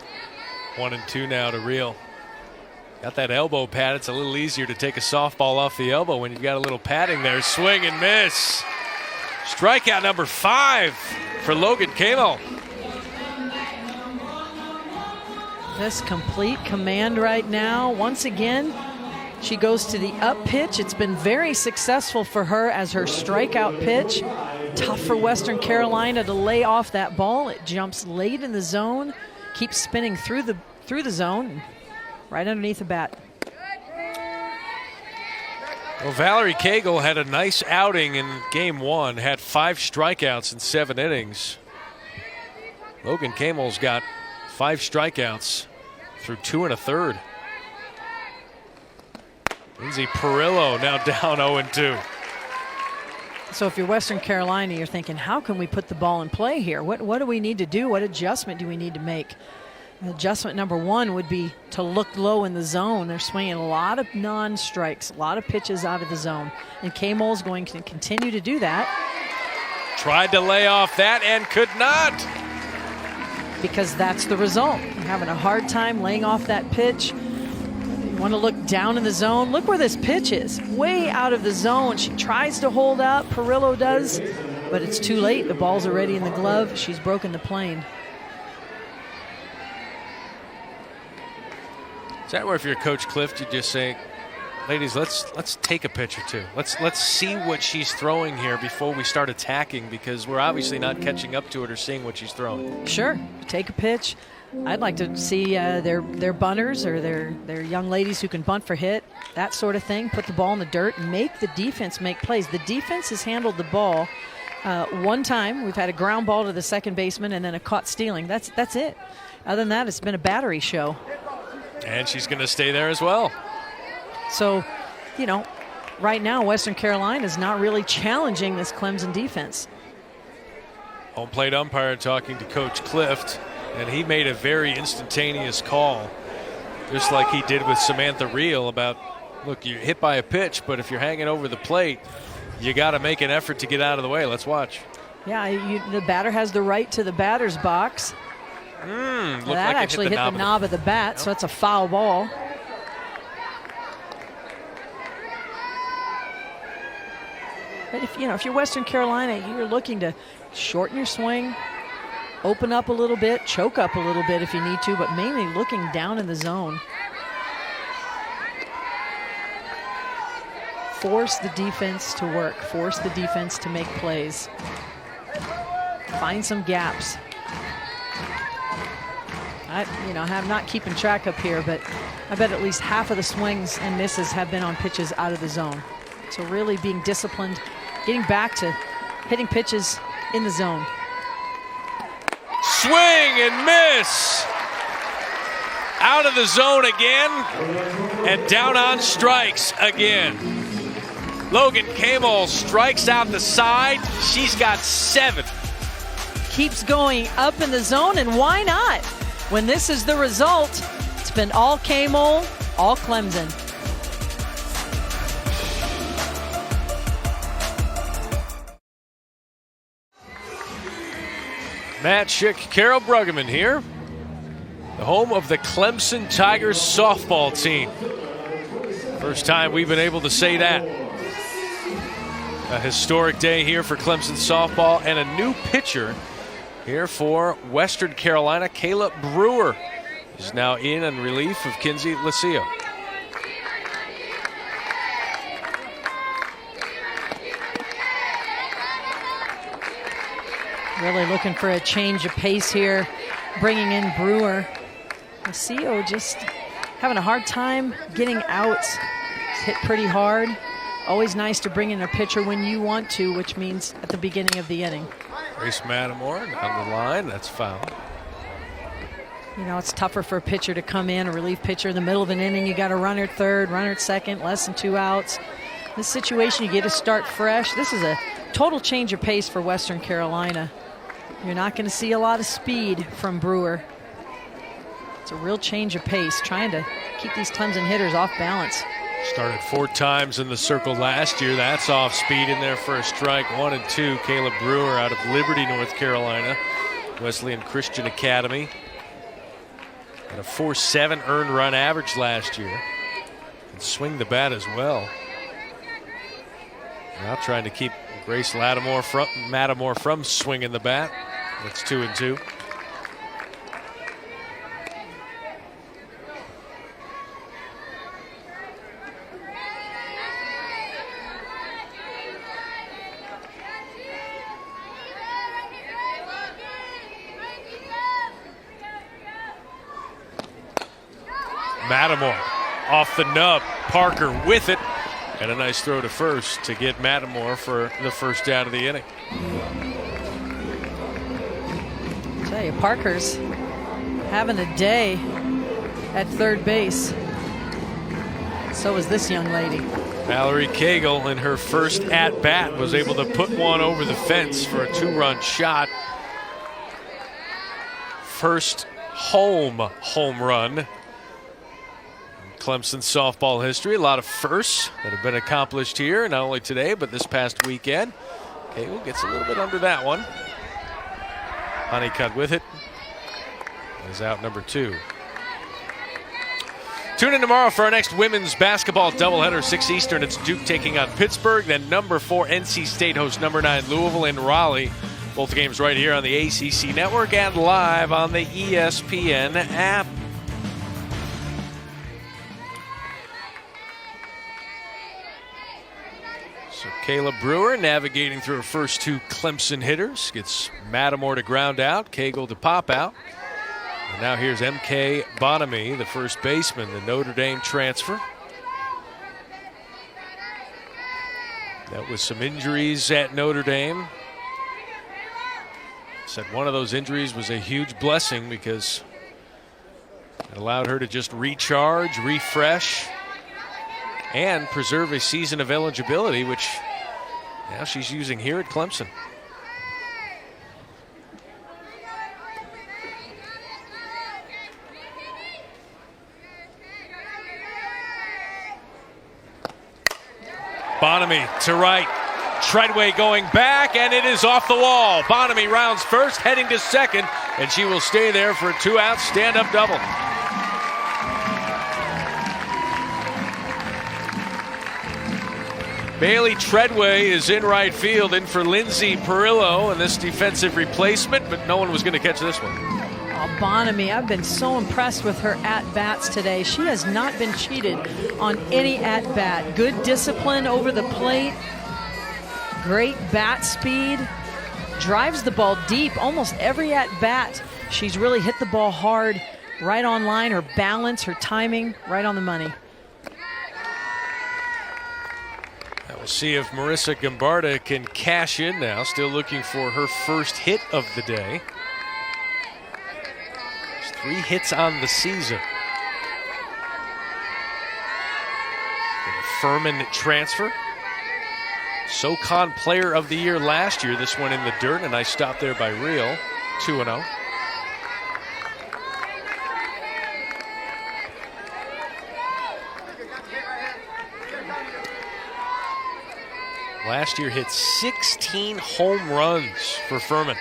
1-2 now to Reel. Got that elbow pad. It's a little easier to take a softball off the elbow when you've got a little padding there. Swing and miss. Strikeout number 5 for Logan Camel. Just complete command right now. Once again, she goes to the up pitch. It's been very successful for her as her strikeout pitch. Tough for Western Carolina to lay off that ball. It jumps late in the zone, keeps spinning through the zone, right underneath the bat. Well, Valerie Cagle had a nice outing in game 1, had 5 strikeouts in 7 innings. Logan Camel's got 5 strikeouts through 2 1/3. Lindsay Perillo now down 0-2. So if you're Western Carolina, you're thinking, how can we put the ball in play here? What do we need to do? What adjustment do we need to make? Adjustment number 1 would be to look low in the zone. They're swinging a lot of non-strikes, a lot of pitches out of the zone. And K-Mole's going to continue to do that. Tried to lay off that and could not. Because that's the result. You're having a hard time laying off that pitch. You want to look down in the zone. Look where this pitch is. Way out of the zone. She tries to hold up. Perillo does. But it's too late. The ball's already in the glove. She's broken the plane. Is that where if you're Coach Clift, you just say, ladies, let's take a pitch or two. Let's see what she's throwing here before we start attacking, because we're obviously not catching up to it or seeing what she's throwing. Sure, take a pitch. I'd like to see their bunters or their young ladies who can bunt for hit, that sort of thing. Put the ball in the dirt and make the defense make plays. The defense has handled the ball one time. We've had a ground ball to the second baseman and then a caught stealing. That's it. Other than that, it's been a battery show. And she's going to stay there as well. So, you know, right now Western Carolina is not really challenging this Clemson defense. Home plate umpire talking to Coach Clift, and he made a very instantaneous call, just like he did with Samantha Reel about, look, you're hit by a pitch, but if you're hanging over the plate, you got to make an effort to get out of the way. Let's watch. Yeah, the batter has the right to the batter's box. That like actually hit the knob of the bat, so it's a foul ball. But if you're Western Carolina, you're looking to shorten your swing, open up a little bit, choke up a little bit if you need to, but mainly looking down in the zone. Force the defense to work, force the defense to make plays. Find some gaps. I'm not keeping track up here, but I bet at least half of the swings and misses have been on pitches out of the zone. So really being disciplined, getting back to hitting pitches in the zone. Swing and miss. Out of the zone again, and down on strikes again. Logan Camel strikes out the side. She's got 7. Keeps going up in the zone, and why not? When this is the result, it's been all Camel, all Clemson. Matt Schick, Carol Bruggeman here, the home of the Clemson Tigers softball team. First time we've been able to say that. A historic day here for Clemson softball, and a new pitcher here for Western Carolina. Kayla Brewer is now in relief of Kinsey Lucio. Really looking for a change of pace here, bringing in Brewer. Lucio just having a hard time getting out. It's hit pretty hard. Always nice to bring in a pitcher when you want to, which means at the beginning of the inning. Grace Matamore on the line. That's foul. It's tougher for a pitcher to come in, a relief pitcher in the middle of an inning. You got a runner at third, runner at second, less than 2 outs. This situation, you get to start fresh. This is a total change of pace for Western Carolina. You're not going to see a lot of speed from Brewer. It's a real change of pace, trying to keep these Clemson hitters off balance. Started 4 times in the circle last year. That's off speed in there for a strike. 1 and 2. Caleb Brewer out of Liberty, North Carolina. Wesleyan Christian Academy. Had a 4.7 earned run average last year. Can swing the bat as well. Now trying to keep Grace Matamore from swinging the bat. That's 2 and 2. Matamore off the nub. Parker with it. And a nice throw to first to get Matamore for the first down of the inning. I tell you, Parker's having a day at third base. So is this young lady. Valerie Cagle in her first at-bat was able to put one over the fence for a 2-run shot. First home run. Clemson softball history. A lot of firsts that have been accomplished here, not only today, but this past weekend. Cagle gets a little bit under that one. Honeycutt with it. Is out number 2. Tune in tomorrow for our next women's basketball doubleheader, 6 Eastern. It's Duke taking on Pittsburgh. Then number 4, NC State hosts number 9, Louisville in Raleigh. Both games right here on the ACC Network and live on the ESPN app. So Kayla Brewer navigating through her first 2 Clemson hitters. Gets Matamore to ground out, Cagle to pop out. And now here's M.K. Bonamy, the first baseman, the Notre Dame transfer. That was some injuries at Notre Dame. Said one of those injuries was a huge blessing because it allowed her to just recharge, refresh, and preserve a season of eligibility, which now she's using here at Clemson. Bonamy to right. Treadway going back, and it is off the wall. Bonamy rounds first, heading to second, and she will stay there for a 2-out stand-up double. Bailey Treadway is in right field, in for Lindsay Perillo, and this defensive replacement, but no one was going to catch this one. Oh, Bonamy, I've been so impressed with her at-bats today. She has not been cheated on any at-bat. Good discipline over the plate. Great bat speed. Drives the ball deep almost every at-bat. She's really hit the ball hard, right on line. Her balance, her timing, right on the money. We'll see if Marissa Gambarda can cash in now. Still looking for her first hit of the day. There's 3 hits on the season. The Furman transfer. SoCon Player of the Year last year. This one in the dirt, and I stopped there by Real. 2-0. Last year hit 16 home runs for Furman.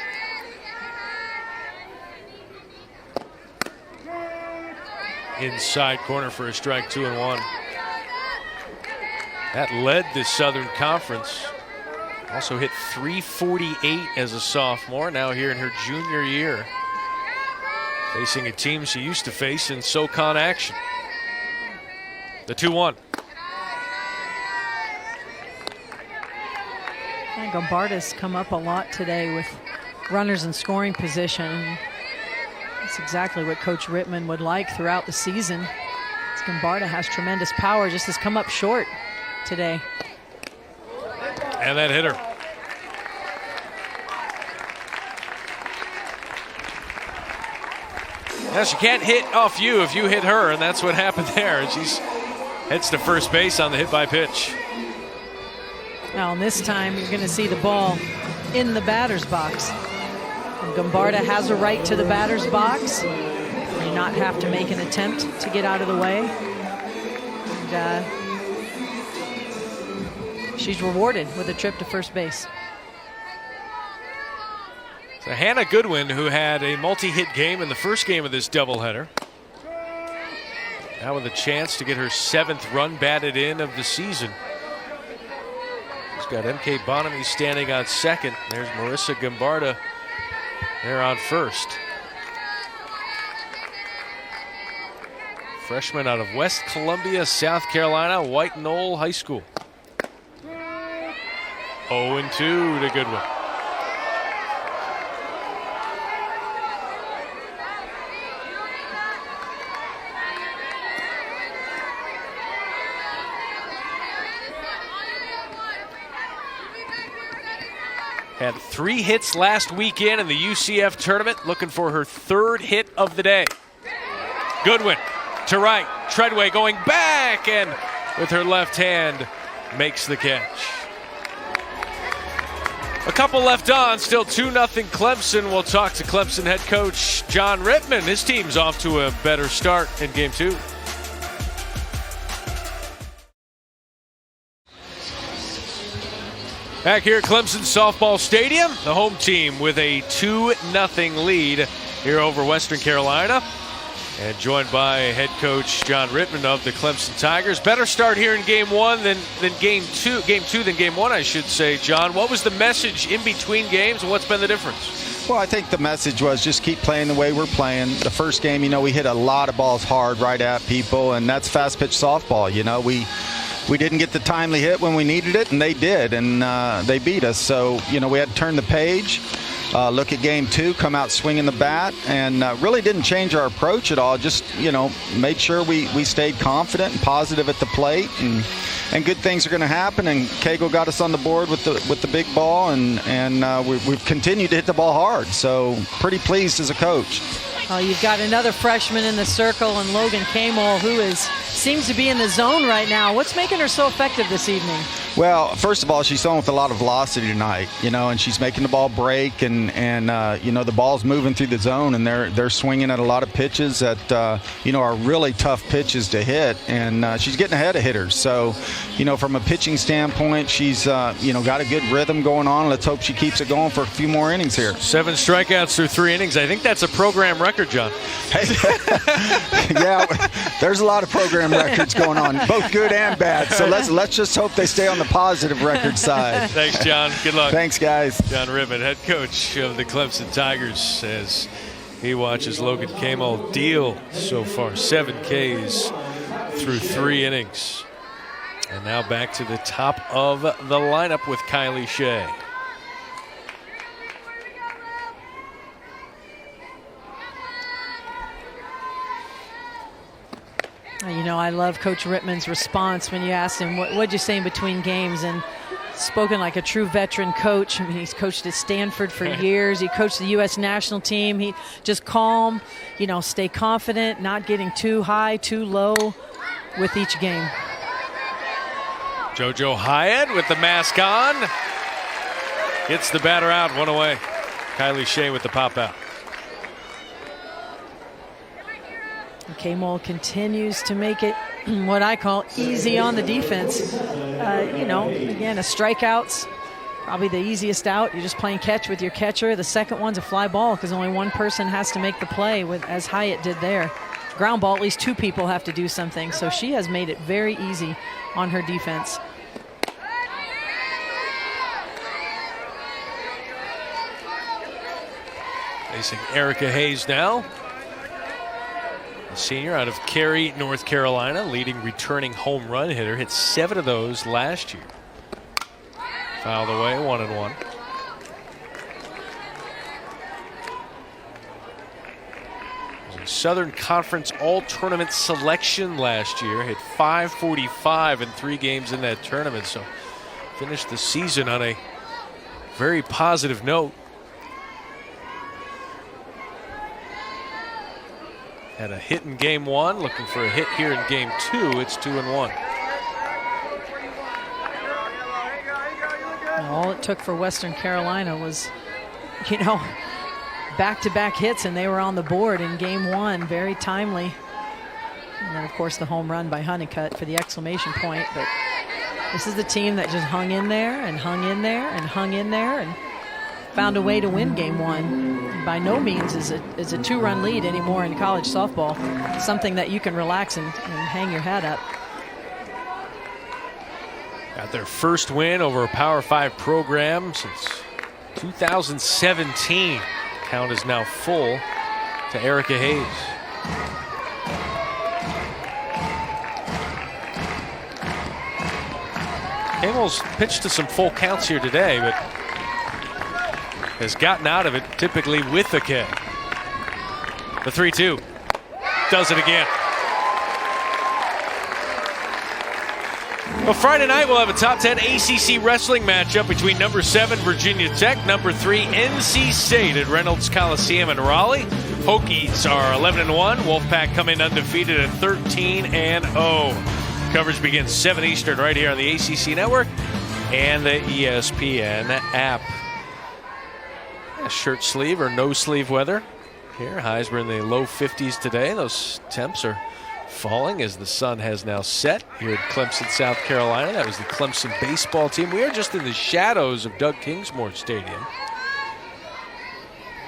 Inside corner for a strike, 2-1. That led the Southern Conference. Also hit .348 as a sophomore, now here in her junior year. Facing a team she used to face in SoCon action. The 2-1. Gambarda's come up a lot today with runners in scoring position. That's exactly what Coach Rittman would like throughout the season. Gambarda has tremendous power, just has come up short today. And that hit her. Now she can't hit off you if you hit her, and that's what happened there. She's heads to first base on the hit by pitch. Now, this time, you're going to see the ball in the batter's box. And Gambarda has a right to the batter's box. You do not have to make an attempt to get out of the way. And, she's rewarded with a trip to first base. So Hannah Goodwin, who had a multi-hit game in the first game of this doubleheader, now with a chance to get her 7th run batted in of the season. Got MK Bonamy standing on second. There's Marissa Gambarda there on first. Freshman out of West Columbia, South Carolina, White Knoll High School. 0-2 to Goodwin. Had 3 hits last weekend in the UCF tournament, looking for her 3rd hit of the day. Goodwin to right, Treadway going back, and with her left hand makes the catch. A couple left on, still 2-0 Clemson. We'll talk to Clemson head coach John Rittman. His team's off to a better start in game 2. Back here at Clemson Softball Stadium, the home team with a 2-0 lead here over Western Carolina. And joined by head coach John Rittman of the Clemson Tigers. Better start here in game 1 than game 2 than game 1, I should say. John, what was the message in between games, and what's been the difference? Well, I think the message was just keep playing the way we're playing. The first game, we hit a lot of balls hard right at people, and that's fast pitch softball. We didn't get the timely hit when we needed it, and they did, and they beat us. So, we had to turn the page, look at game 2, come out swinging the bat, and really didn't change our approach at all. Just, made sure we stayed confident and positive at the plate, and good things are going to happen. And Cagle got us on the board with the big ball, and we've continued to hit the ball hard. So pretty pleased as a coach. Oh, you've got another freshman in the circle, and Logan Kamol, who seems to be in the zone right now. What's making her so effective this evening? Well, first of all, she's throwing with a lot of velocity tonight, and she's making the ball break, and the ball's moving through the zone, and they're swinging at a lot of pitches that are really tough pitches to hit, and she's getting ahead of hitters. So, from a pitching standpoint, she's got a good rhythm going on. Let's hope she keeps it going for a few more innings here. 7 strikeouts through 3 innings. I think that's a program record, John. Hey, yeah, there's a lot of program records going on, both good and bad. So let's just hope they stay on the positive record side. Thanks, John. Good luck. Thanks, guys. John Ribbon, head coach of the Clemson Tigers, as he watches Logan Camel deal so far 7 Ks through 3 innings. And now back to the top of the lineup with Kylie Shea. I love Coach Rittman's response when you asked him, what'd you say in between games? And spoken like a true veteran coach. I mean, he's coached at Stanford for years. He coached the U.S. national team. He just calm, stay confident, not getting too high, too low with each game. JoJo Hyatt with the mask on. Hits the batter out, 1 away. Kylie Shea with the pop out. K-Mole continues to make it what I call easy on the defense. Again, a strikeout's probably the easiest out. You're just playing catch with your catcher. The second one's a fly ball because only one person has to make the play, as Hyatt did there. Ground ball, at least 2 people have to do something. So she has made it very easy on her defense. Facing Erica Hayes now. A senior out of Cary, North Carolina, leading returning home run hitter. Hit 7 of those last year. Fouled away, 1-1. Was in Southern Conference All-Tournament selection last year. Hit .545 in 3 games in that tournament. So finished the season on a very positive note. Had a hit in game 1, looking for a hit here in game 2. It's 2-1. All it took for Western Carolina was, back-to-back hits, and they were on the board in game 1, very timely. And then, of course, the home run by Honeycutt for the exclamation point. But this is the team that just hung in there and hung in there and hung in there and found a way to win game 1. By no means is a 2-run lead anymore in college softball. Something that you can relax and hang your hat up. Got their first win over a Power 5 program since 2017. Count is now full to Erica Hayes. Camel's pitched to some full counts here today, but has gotten out of it typically with a K. The 3-2 does it again. Well, Friday night we'll have a top 10 ACC wrestling matchup between number 7 Virginia Tech, number 3 NC State at Reynolds Coliseum in Raleigh. Hokies are 11-1. Wolfpack come in undefeated at 13-0. Coverage begins 7 Eastern right here on the ACC Network and the ESPN app. Shirt sleeve or no sleeve weather here. Highs were in the low 50s today. Those temps are falling as the sun has now set here at Clemson, South Carolina. That was the Clemson baseball team. We are just in the shadows of Doug Kingsmore Stadium.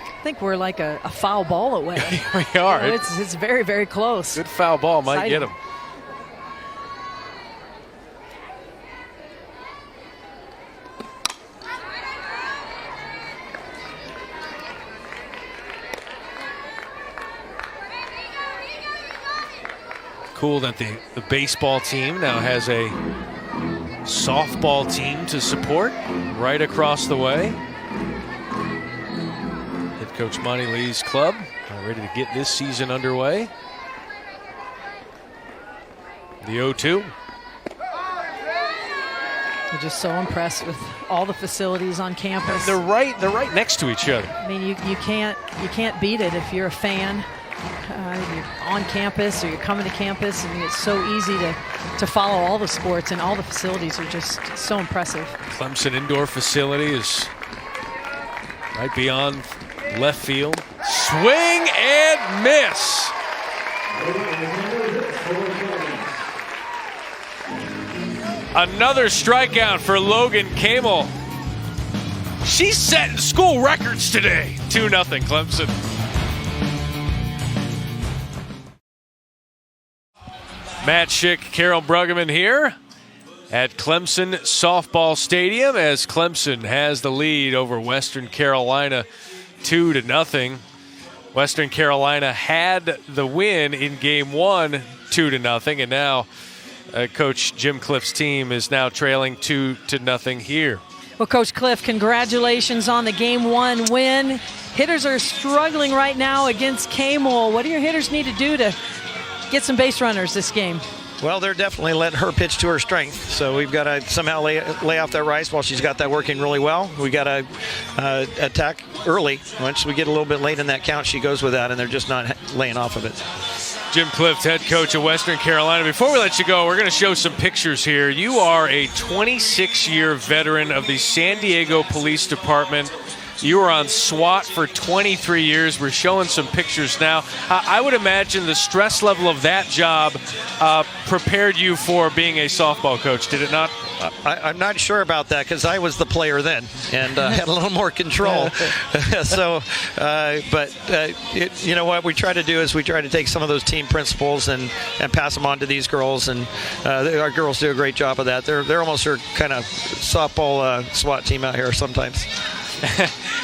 I think we're like a foul ball away. We are. It's very, very close. Good foul ball might get him. Cool that the baseball team now has a softball team to support right across the way. Head coach Monty Lee's club ready to get this season underway. The 0-2. We're just so impressed with all the facilities on campus. They're right next to each other. I mean, you can't beat it if you're a fan. you're on campus or you're coming to campus, and it's so easy to follow all the sports, and all the facilities are just so impressive. Clemson indoor facility is right beyond left field. Swing and miss. Another strikeout for Logan Kamel. She's setting school records today. 2-0 Clemson. Matt Schick, Carol Bruggeman here at Clemson Softball Stadium as Clemson has the lead over Western Carolina 2-0. Western Carolina had the win in Game 1, 2-0, and now Coach Jim Cliff's team is now trailing 2-0 here. Well, Coach Cliff, congratulations on the Game 1 win. Hitters are struggling right now against Kamel. What do your hitters need to do to get some base runners this game? Well, they're definitely letting her pitch to her strength. So we've got to somehow lay off that rice while she's got that working really well. We got to attack early. Once we get a little bit late in that count, she goes with that, and they're just not laying off of it. Jim Cliff, head coach of Western Carolina. Before we let you go, we're going to show some pictures here. You are a 26-year veteran of the San Diego Police Department. You were on SWAT for 23 years. We're showing some pictures now. I would imagine the stress level of that job prepared you for being a softball coach, did it not? I'm not sure about that because I was the player then and had a little more control. You know what we try to do is we try to take some of those team principles and pass them on to these girls, and our girls do a great job of that. They're almost our kind of softball SWAT team out here sometimes.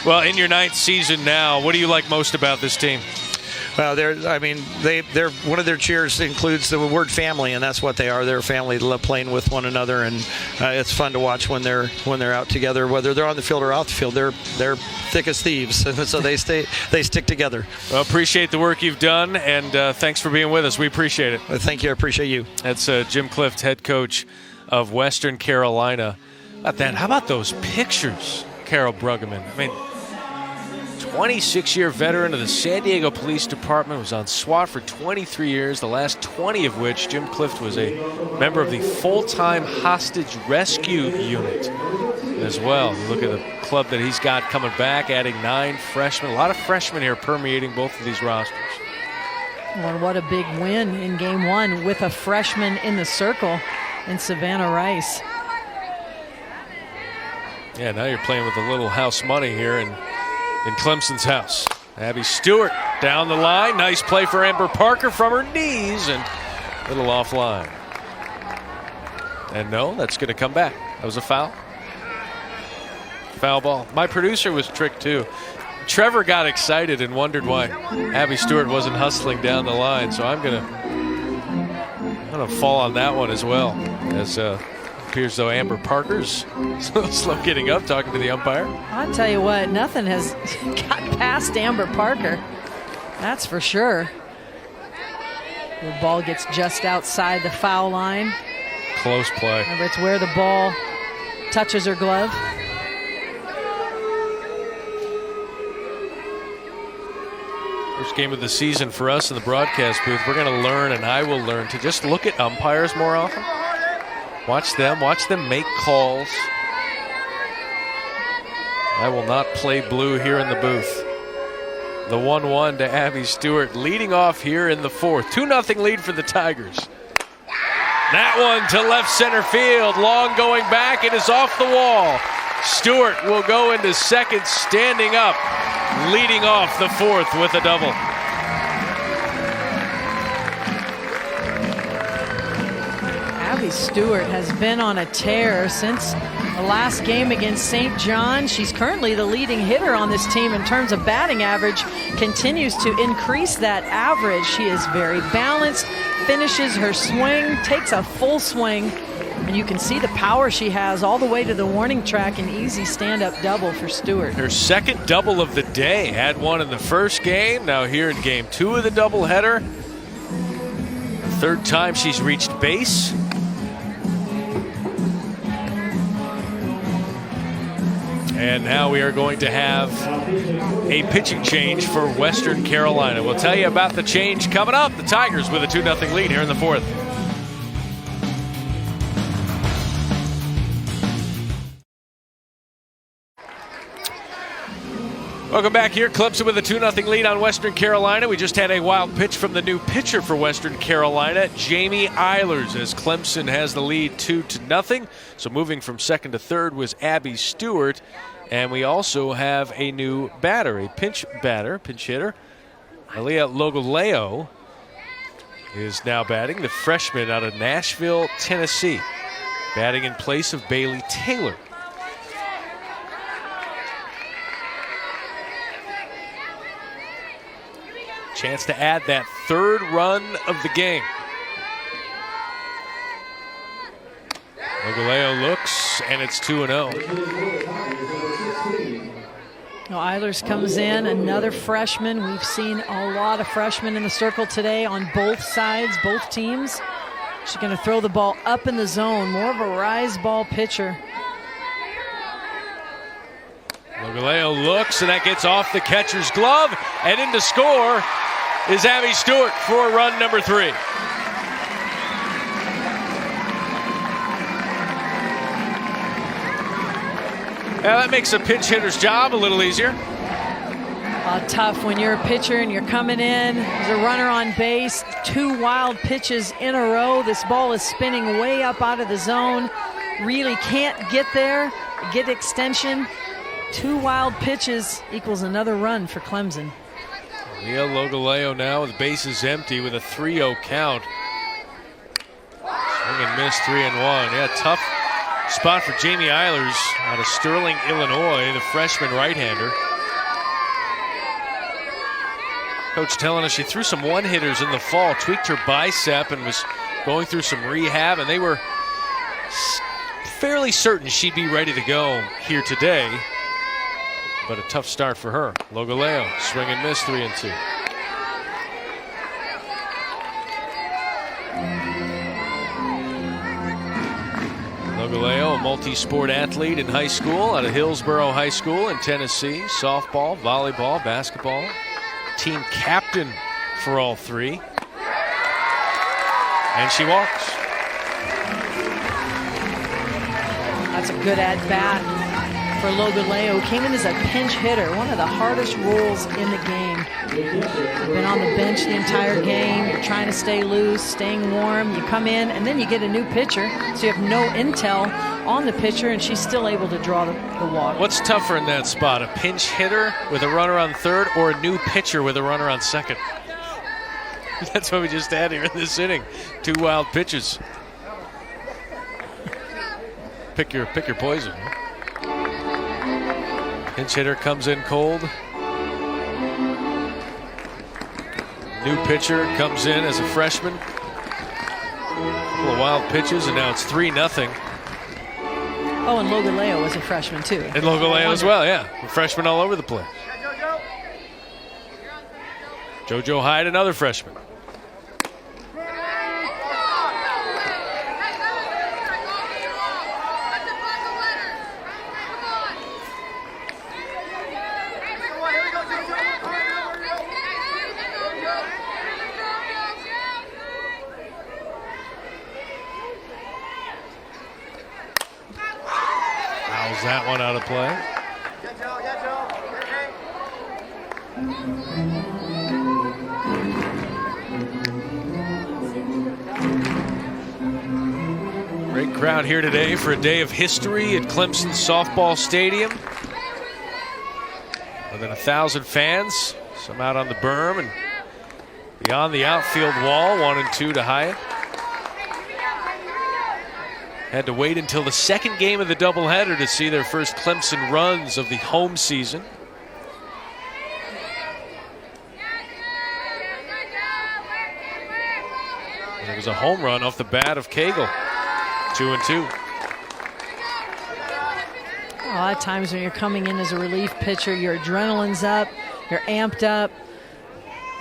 Well, in your 9th season now, what do you like most about this team? Well, they're one of their cheers includes the word family, and that's what they are. They're a family. They love playing with one another, and it's fun to watch when they're out together. Whether they're on the field or off the field, they're thick as thieves, and so they stick together. Well, appreciate the work you've done, and thanks for being with us. We appreciate it. Well, thank you. I appreciate you. That's Jim Clift, head coach of Western Carolina. How about those pictures, Carol Bruggeman? I mean, 26-year veteran of the San Diego Police Department, was on SWAT for 23 years, the last 20 of which Jim Clift was a member of the full-time hostage rescue unit as well. You look at the club that he's got coming back, adding 9 freshmen. A lot of freshmen here permeating both of these rosters. Well, what a big win in Game 1 with a freshman in the circle in Savannah Rice. Yeah, now you're playing with a little house money here in Clemson's house. Abby Stewart down the line. Nice play for Amber Parker from her knees and a little offline. And no, that's going to come back. That was a foul. Foul ball. My producer was tricked too. Trevor got excited and wondered why Abby Stewart wasn't hustling down the line. So I'm gonna fall on that one as well, as appears though Amber Parker's slow getting up, talking to the umpire. I'll tell you what, nothing has got past Amber Parker. That's for sure. The ball gets just outside the foul line. Close play. Remember, it's where the ball touches her glove. First game of the season for us in the broadcast booth. We're going to learn, and I will learn, to just look at umpires more often. Watch them make calls. I will not play blue here in the booth. The 1-1 to Abby Stewart, leading off here in the 4th. 2-0 lead for the Tigers. That one to left center field. Long going back. It is off the wall. Stewart will go into second, standing up, leading off the 4th with a double. Abby Stewart has been on a tear since the last game against St. John. She's currently the leading hitter on this team in terms of batting average, continues to increase that average. She is very balanced, finishes her swing, takes a full swing, and you can see the power she has all the way to the warning track. An easy stand-up double for Stewart. Her second double of the day. Had one in the first game, now here in game 2 of the doubleheader. Third time she's reached base. And now we are going to have a pitching change for Western Carolina. We'll tell you about the change coming up. The Tigers with a 2-0 lead here in the fourth. Welcome back here. Clemson with a 2-0 lead on Western Carolina. We just had a wild pitch from the new pitcher for Western Carolina, Jamie Eilers, as Clemson has the lead 2-0. So moving from second to third was Abby Stewart. And we also have a new batter, a pinch hitter. Aaliyah Logoleo is now batting, the freshman out of Nashville, Tennessee, batting in place of Bailey Taylor. Chance to add that third run of the game. Logoleo looks, and it's 2-0. Eilers comes in, another freshman. We've seen a lot of freshmen in the circle today on both sides, both teams. She's going to throw the ball up in the zone, more of a rise ball pitcher. Logoleo looks, and that gets off the catcher's glove, and in to score is Abby Stewart for run number 3. Now that makes a pinch hitter's job a little easier. Tough when you're a pitcher and you're coming in. There's a runner on base. 2 wild pitches in a row. This ball is spinning way up out of the zone. Really can't get there, get extension. 2 wild pitches equals another run for Clemson. Leah Logoleo now with bases empty with a 3-0 count. Swing and miss, 3-1. Yeah, tough spot for Jamie Eilers out of Sterling, Illinois, the freshman right-hander. Coach telling us she threw some one-hitters in the fall, tweaked her bicep and was going through some rehab, and they were fairly certain she'd be ready to go here today. But a tough start for her. Logoleo, swing and miss, 3-2. Logoleo, a multi-sport athlete in high school out of Hillsborough High School in Tennessee. Softball, volleyball, basketball. Team captain for all 3. And she walks. That's a good at-bat for Logoleo. Came in as a pinch hitter, one of the hardest roles in the game. Been on the bench the entire game. You're trying to stay loose, staying warm. You come in, and then you get a new pitcher, so you have no intel on the pitcher, and she's still able to draw the walk. What's tougher in that spot, a pinch hitter with a runner on third or a new pitcher with a runner on second? That's what we just had here in this inning. 2 wild pitches. Pick your poison. Pinch hitter comes in cold. New pitcher comes in as a freshman. Couple of wild pitches, and now it's 3-0. Oh, and Logoleo was a freshman too. And Logoleo as well, yeah. A freshman all over the place. JoJo Hyde, another freshman. That one out of play. Great crowd here today for a day of history at Clemson Softball Stadium. More than 1,000 fans, some out on the berm and beyond the outfield wall, 1 and 2 to Hyatt. Had to wait until the second game of the doubleheader to see their first Clemson runs of the home season. It was a home run off the bat of Cagle. 2-2. A lot of times when you're coming in as a relief pitcher, your adrenaline's up, you're amped up.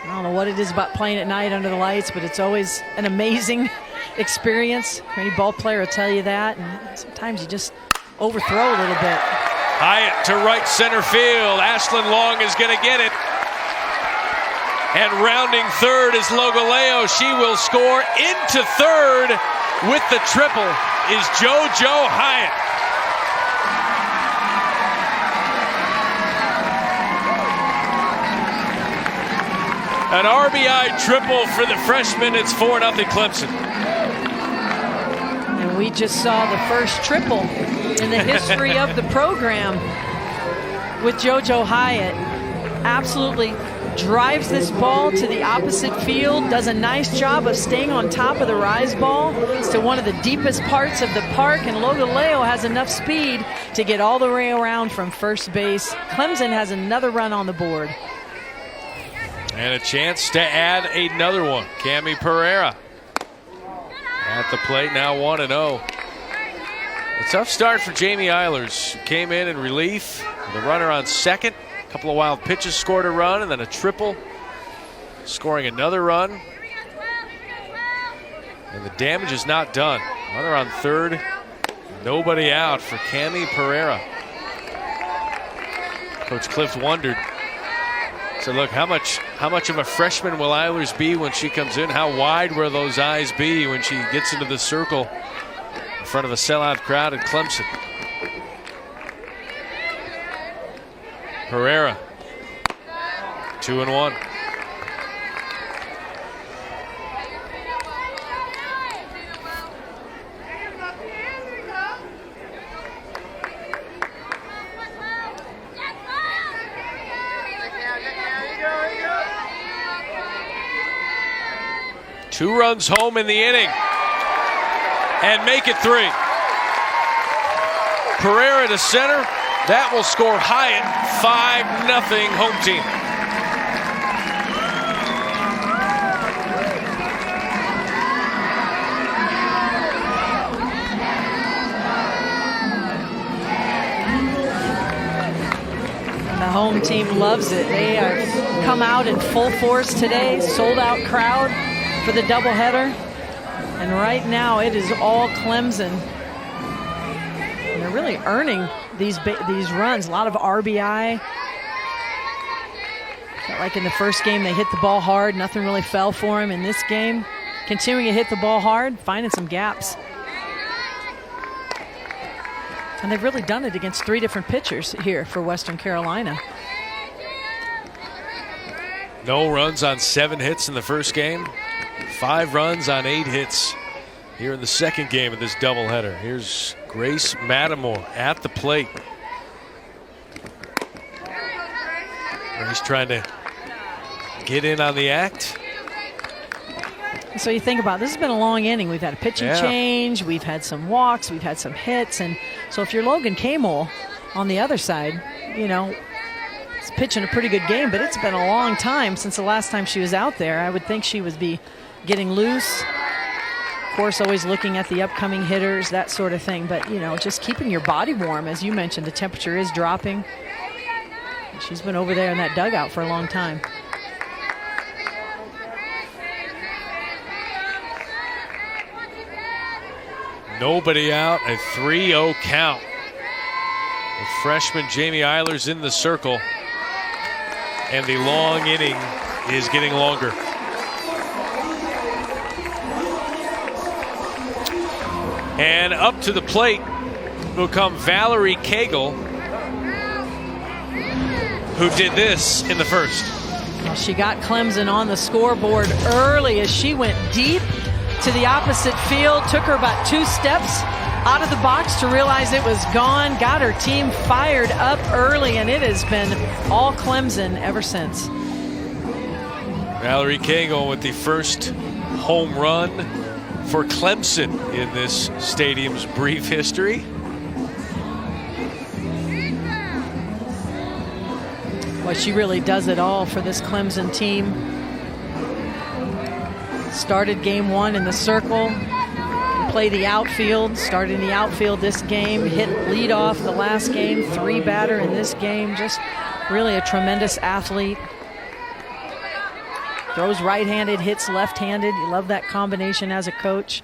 I don't know what it is about playing at night under the lights, but it's always an amazing experience. Any ball player will tell you that. And sometimes you just overthrow a little bit. Hyatt to right center field. Ashlyn Long is going to get it. And rounding third is Logaleo. She will score. Into third with the triple is JoJo Hyatt. An RBI triple for the freshman. It's 4-0 Clemson. And we just saw the first triple in the history of the program with JoJo Hyatt. Absolutely drives this ball to the opposite field, does a nice job of staying on top of the rise ball to one of the deepest parts of the park, and Logaleo has enough speed to get all the way around from first base. Clemson has another run on the board. And a chance to add another one. Cami Pereira at the plate, now 1-0. A tough start for Jamie Eilers. Came in relief. The runner on second. A couple of wild pitches, scored a run, and then a triple, scoring another run. And the damage is not done. Runner on third. Nobody out for Cami Pereira. Coach Cliff wondered. So look, how much of a freshman will Eilers be when she comes in? How wide will those eyes be when she gets into the circle in front of a sellout crowd at Clemson? Pereira, 2-1. Two runs home in the inning and make it 3. Pereira to center. That will score Hyatt. 5-0 home team. And the home team loves it. They have come out in full force today. Sold out crowd for the doubleheader. And right now it is all Clemson. And they're really earning these runs. A lot of RBI. Felt like in the first game they hit the ball hard. Nothing really fell for him. In this game, continuing to hit the ball hard, finding some gaps. And they've really done it against 3 different pitchers here for Western Carolina. No runs on 7 hits in the first game. 5 runs on 8 hits here in the second game of this doubleheader. Here's Grace Matamore at the plate. Grace trying to get in on the act. So you think about it, this has been a long inning. We've had a pitching change, we've had some walks, we've had some hits, and so if you're Logan Camel on the other side, you know, it's pitching a pretty good game, but it's been a long time since the last time she was out there. I would think she would be getting loose. Of course, always looking at the upcoming hitters, that sort of thing, but you know, just keeping your body warm. As you mentioned, the temperature is dropping. She's been over there in that dugout for a long time. Nobody out, a 3-0 count. The freshman Jamie Eilers in the circle, and the long inning is getting longer. And up to the plate will come Valerie Cagle, who did this in the first. Well, she got Clemson on the scoreboard early as she went deep to the opposite field. Took her about 2 steps out of the box to realize it was gone. Got her team fired up early, and it has been all Clemson ever since. Valerie Cagle with the first home run for Clemson in this stadium's brief history. Well, she really does it all for this Clemson team. Started game 1 in the circle, play the outfield, started in the outfield this game, hit leadoff the last game, 3-batter in this game. Just really a tremendous athlete. Throws right-handed, hits left-handed. You love that combination as a coach.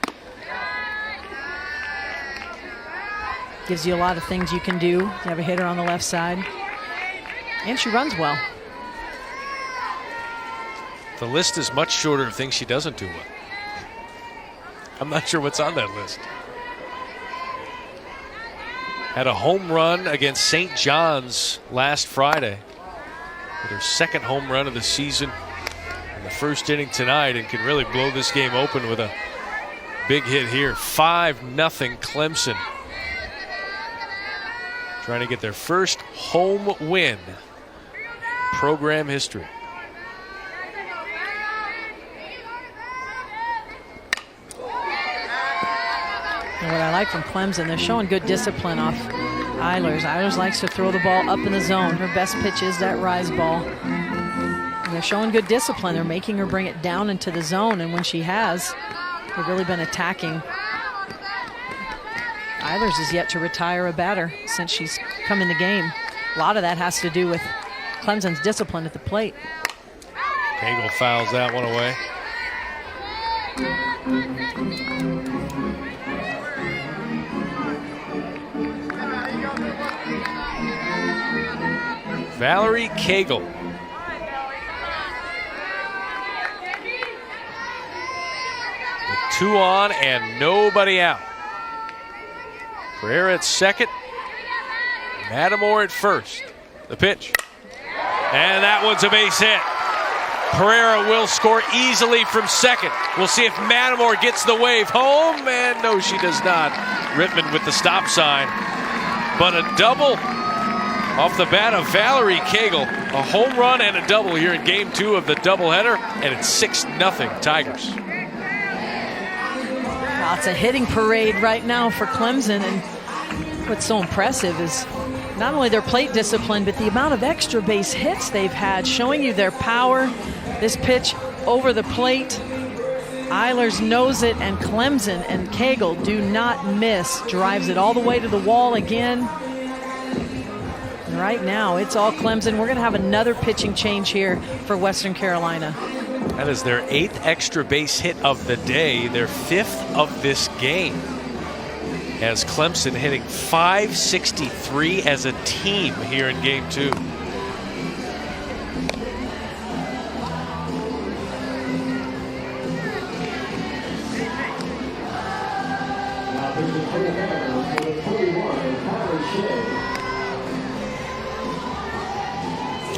Gives you a lot of things you can do. You have a hitter on the left side. And she runs well. The list is much shorter of things she doesn't do well. I'm not sure what's on that list. Had a home run against St. John's last Friday. With her second home run of the season in the first inning tonight, and can really blow this game open with a big hit here. 5-0 Clemson. Trying to get their first home win in program history. And what I like from Clemson, they're showing good discipline off Eilers. Eilers likes to throw the ball up in the zone. Her best pitch is that rise ball. And they're showing good discipline. They're making her bring it down into the zone, and when she has, they've really been attacking. Eilers is yet to retire a batter since she's come in the game. A lot of that has to do with Clemson's discipline at the plate. Cagle fouls that one away. Valerie Cagle. With 2 on and nobody out. Pereira at second. Matamore at first. The pitch. And that one's a base hit. Pereira will score easily from second. We'll see if Matamore gets the wave home. And no, she does not. Rittman with the stop sign. But a double off the bat of Valerie Cagle. A home run and a double here in game 2 of the doubleheader. And it's 6-0 Tigers. Well, it's a hitting parade right now for Clemson. And what's so impressive is not only their plate discipline, but the amount of extra base hits they've had, showing you their power. This pitch over the plate. Eilers knows it, and Clemson and Cagle do not miss. Drives it all the way to the wall again. And right now, it's all Clemson. We're going to have another pitching change here for Western Carolina. That is their 8th extra base hit of the day, their 5th of this game. As Clemson hitting .563 as a team here in game 2.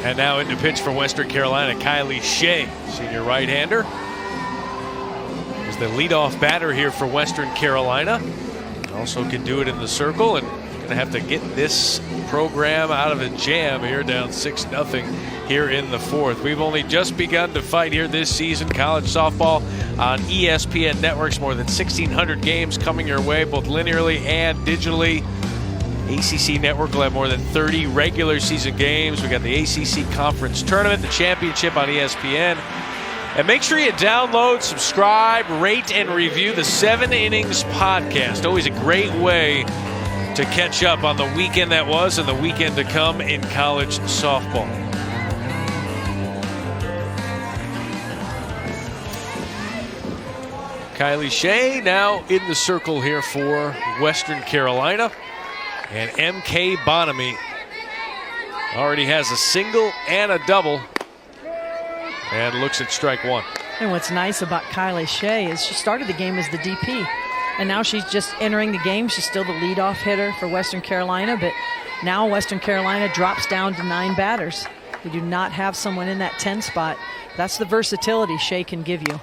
And now into pitch for Western Carolina, Kylie Shea, senior right-hander. Is the leadoff batter here for Western Carolina. Also can do it in the circle, and going to have to get this program out of a jam here, down 6-0 here in the 4th. We've only just begun to fight here this season. College softball on ESPN Networks. More than 1,600 games coming your way, both linearly and digitally. ACC Network will have more than 30 regular season games. We got the ACC Conference Tournament, the championship on ESPN. And make sure you download, subscribe, rate, and review the 7 Innings podcast. Always a great way to catch up on the weekend that was and the weekend to come in college softball. Kylie Shea now in the circle here for Western Carolina. And M.K. Bonamy already has a single and a double. And looks at strike 1. And what's nice about Kylie Shea is she started the game as the DP. And now she's just entering the game. She's still the leadoff hitter for Western Carolina. But now Western Carolina drops down to 9 batters. We do not have someone in that 10 spot. That's the versatility Shea can give you.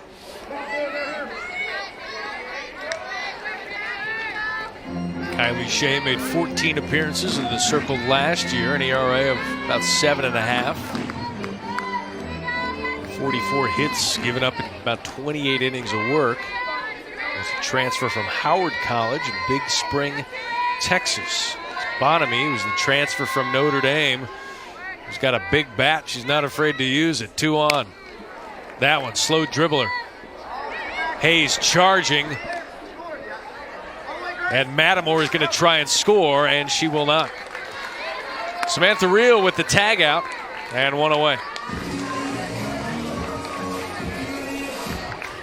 Kylie Shea made 14 appearances in the circle last year, an ERA of about 7.5. 44 hits given up in about 28 innings of work. As a transfer from Howard College in Big Spring, Texas. Bonamy, who's the transfer from Notre Dame, who's got a big bat. She's not afraid to use it. 2 on. That one, slow dribbler. Hayes charging. And Matamore is going to try and score, and she will not. Samantha Reel with the tag out, and 1 away.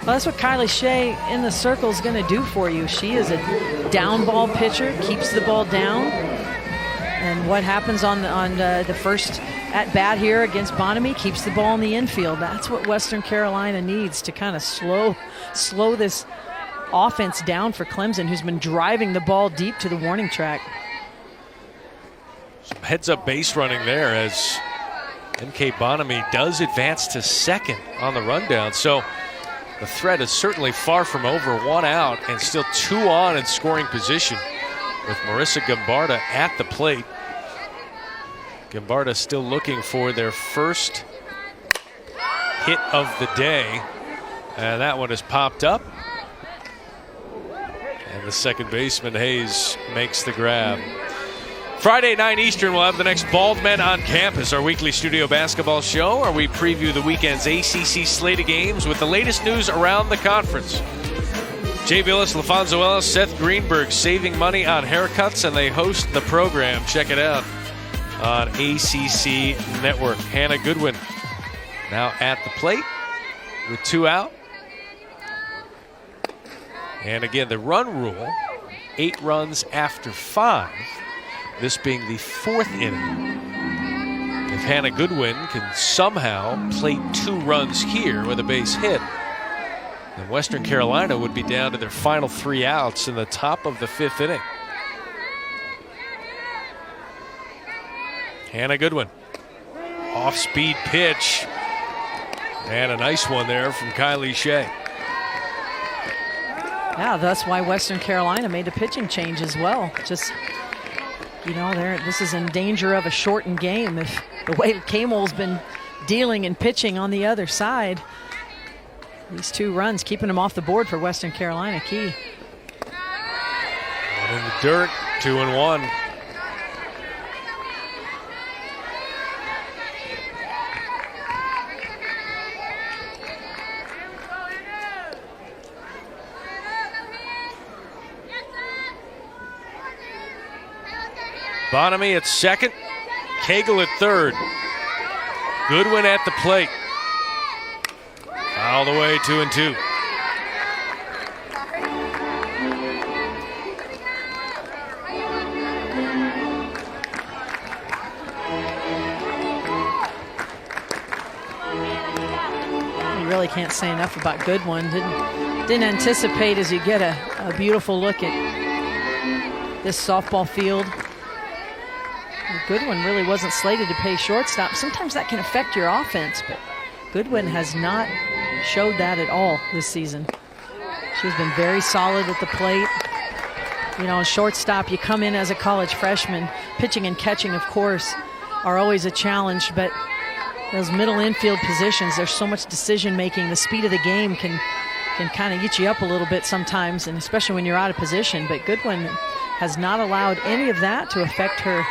Well, that's what Kylie Shea in the circle is going to do for you. She is a down ball pitcher, keeps the ball down. And what happens on the first at bat here against Bonamy, keeps the ball in the infield. That's what Western Carolina needs to kind of slow this offense down for Clemson, who's been driving the ball deep to the warning track. Some heads-up base running there as N.K. Bonamy does advance to second on the rundown. So the threat is certainly far from over. 1 out and still 2 on in scoring position with Marissa Gambarda at the plate. Gambarda still looking for their first hit of the day. And that one has popped up. And the second baseman, Hayes, makes the grab. Friday, 9 Eastern, we'll have the next Bald Men on Campus, our weekly studio basketball show, where we preview the weekend's ACC slate of games with the latest news around the conference. Jay Billis, LaFonso Ellis, Seth Greenberg saving money on haircuts, and they host the program. Check it out on ACC Network. Hannah Goodwin now at the plate with 2 out. And again, the run rule, 8 runs after 5. This being the 4th inning. If Hannah Goodwin can somehow plate 2 runs here with a base hit, then Western Carolina would be down to their final 3 outs in the top of the 5th inning. Hannah Goodwin. Off-speed pitch. And a nice one there from Kylie Shea. Yeah, that's why Western Carolina made a pitching change as well. Just, you know, this is in danger of a shortened game. If the way Camel's been dealing and pitching on the other side, these 2 runs, keeping them off the board for Western Carolina, key. And in the dirt, 2-1. Bonamy at second, Cagle at third. Goodwin at the plate. All the way 2-2. You really can't say enough about Goodwin. Didn't anticipate as you get a beautiful look at this softball field. Goodwin really wasn't slated to play shortstop. Sometimes that can affect your offense, but Goodwin has not showed that at all this season. She's been very solid at the plate. You know, shortstop, you come in as a college freshman. Pitching and catching, of course, are always a challenge, but those middle infield positions, there's so much decision making. The speed of the game can kind of eat you up a little bit sometimes, and especially when you're out of position. But Goodwin has not allowed any of that to affect her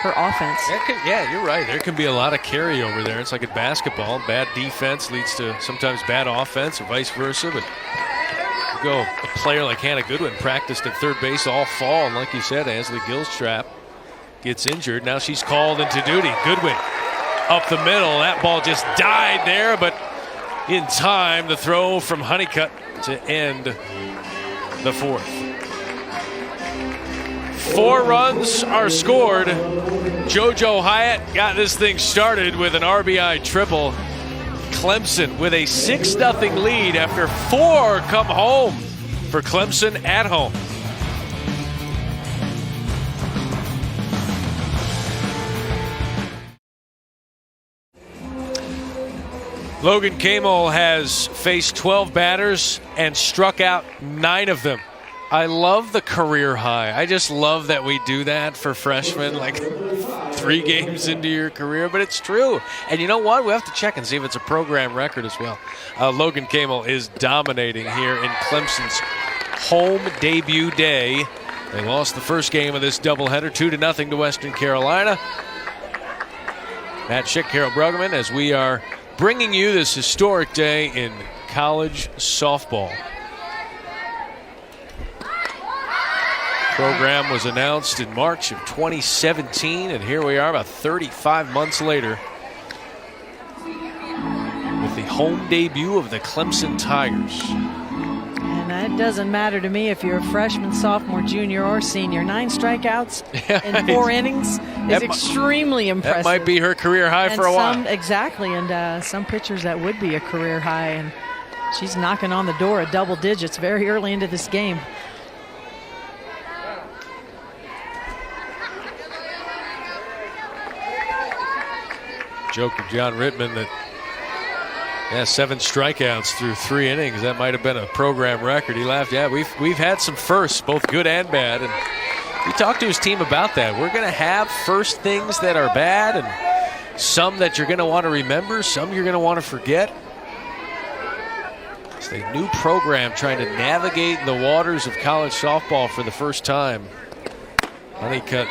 offense. Yeah, you're right. There can be a lot of carryover there. It's like in basketball. Bad defense leads to sometimes bad offense or vice versa. But you go, a player like Hannah Goodwin practiced at third base all fall. And like you said, Ansley Gilstrap gets injured. Now she's called into duty. Goodwin up the middle. That ball just died there, but in time, the throw from Honeycutt to end the 4th. 4 runs are scored. JoJo Hyatt got this thing started with an RBI triple. Clemson with a 6-0 lead after 4 come home for Clemson at home. Logan Camel has faced 12 batters and struck out 9 of them. I love the career high. I just love that we do that for freshmen, like 3 games into your career, but it's true. And you know what? We have to check and see if it's a program record as well. Logan Camel is dominating here in Clemson's home debut day. They lost the first game of this doubleheader, 2-0 to Western Carolina. Matt Schick, Carol Bruggeman, as we are bringing you this historic day in college softball. Program was announced in March of 2017, and here we are about 35 months later with the home debut of the Clemson Tigers. And it doesn't matter to me if you're a freshman, sophomore, junior, or senior. 9 strikeouts in 4 innings is extremely impressive. That might be her career high for a while. Exactly, and some pitchers that would be a career high. And she's knocking on the door of double digits very early into this game. Joke of John Rittman that 7 strikeouts through 3 innings. That might have been a program record. He laughed. Yeah, we've had some firsts, both good and bad. And he talked to his team about that. We're going to have first things that are bad and some that you're going to want to remember, some you're going to want to forget. It's a new program trying to navigate the waters of college softball for the first time. Honeycutt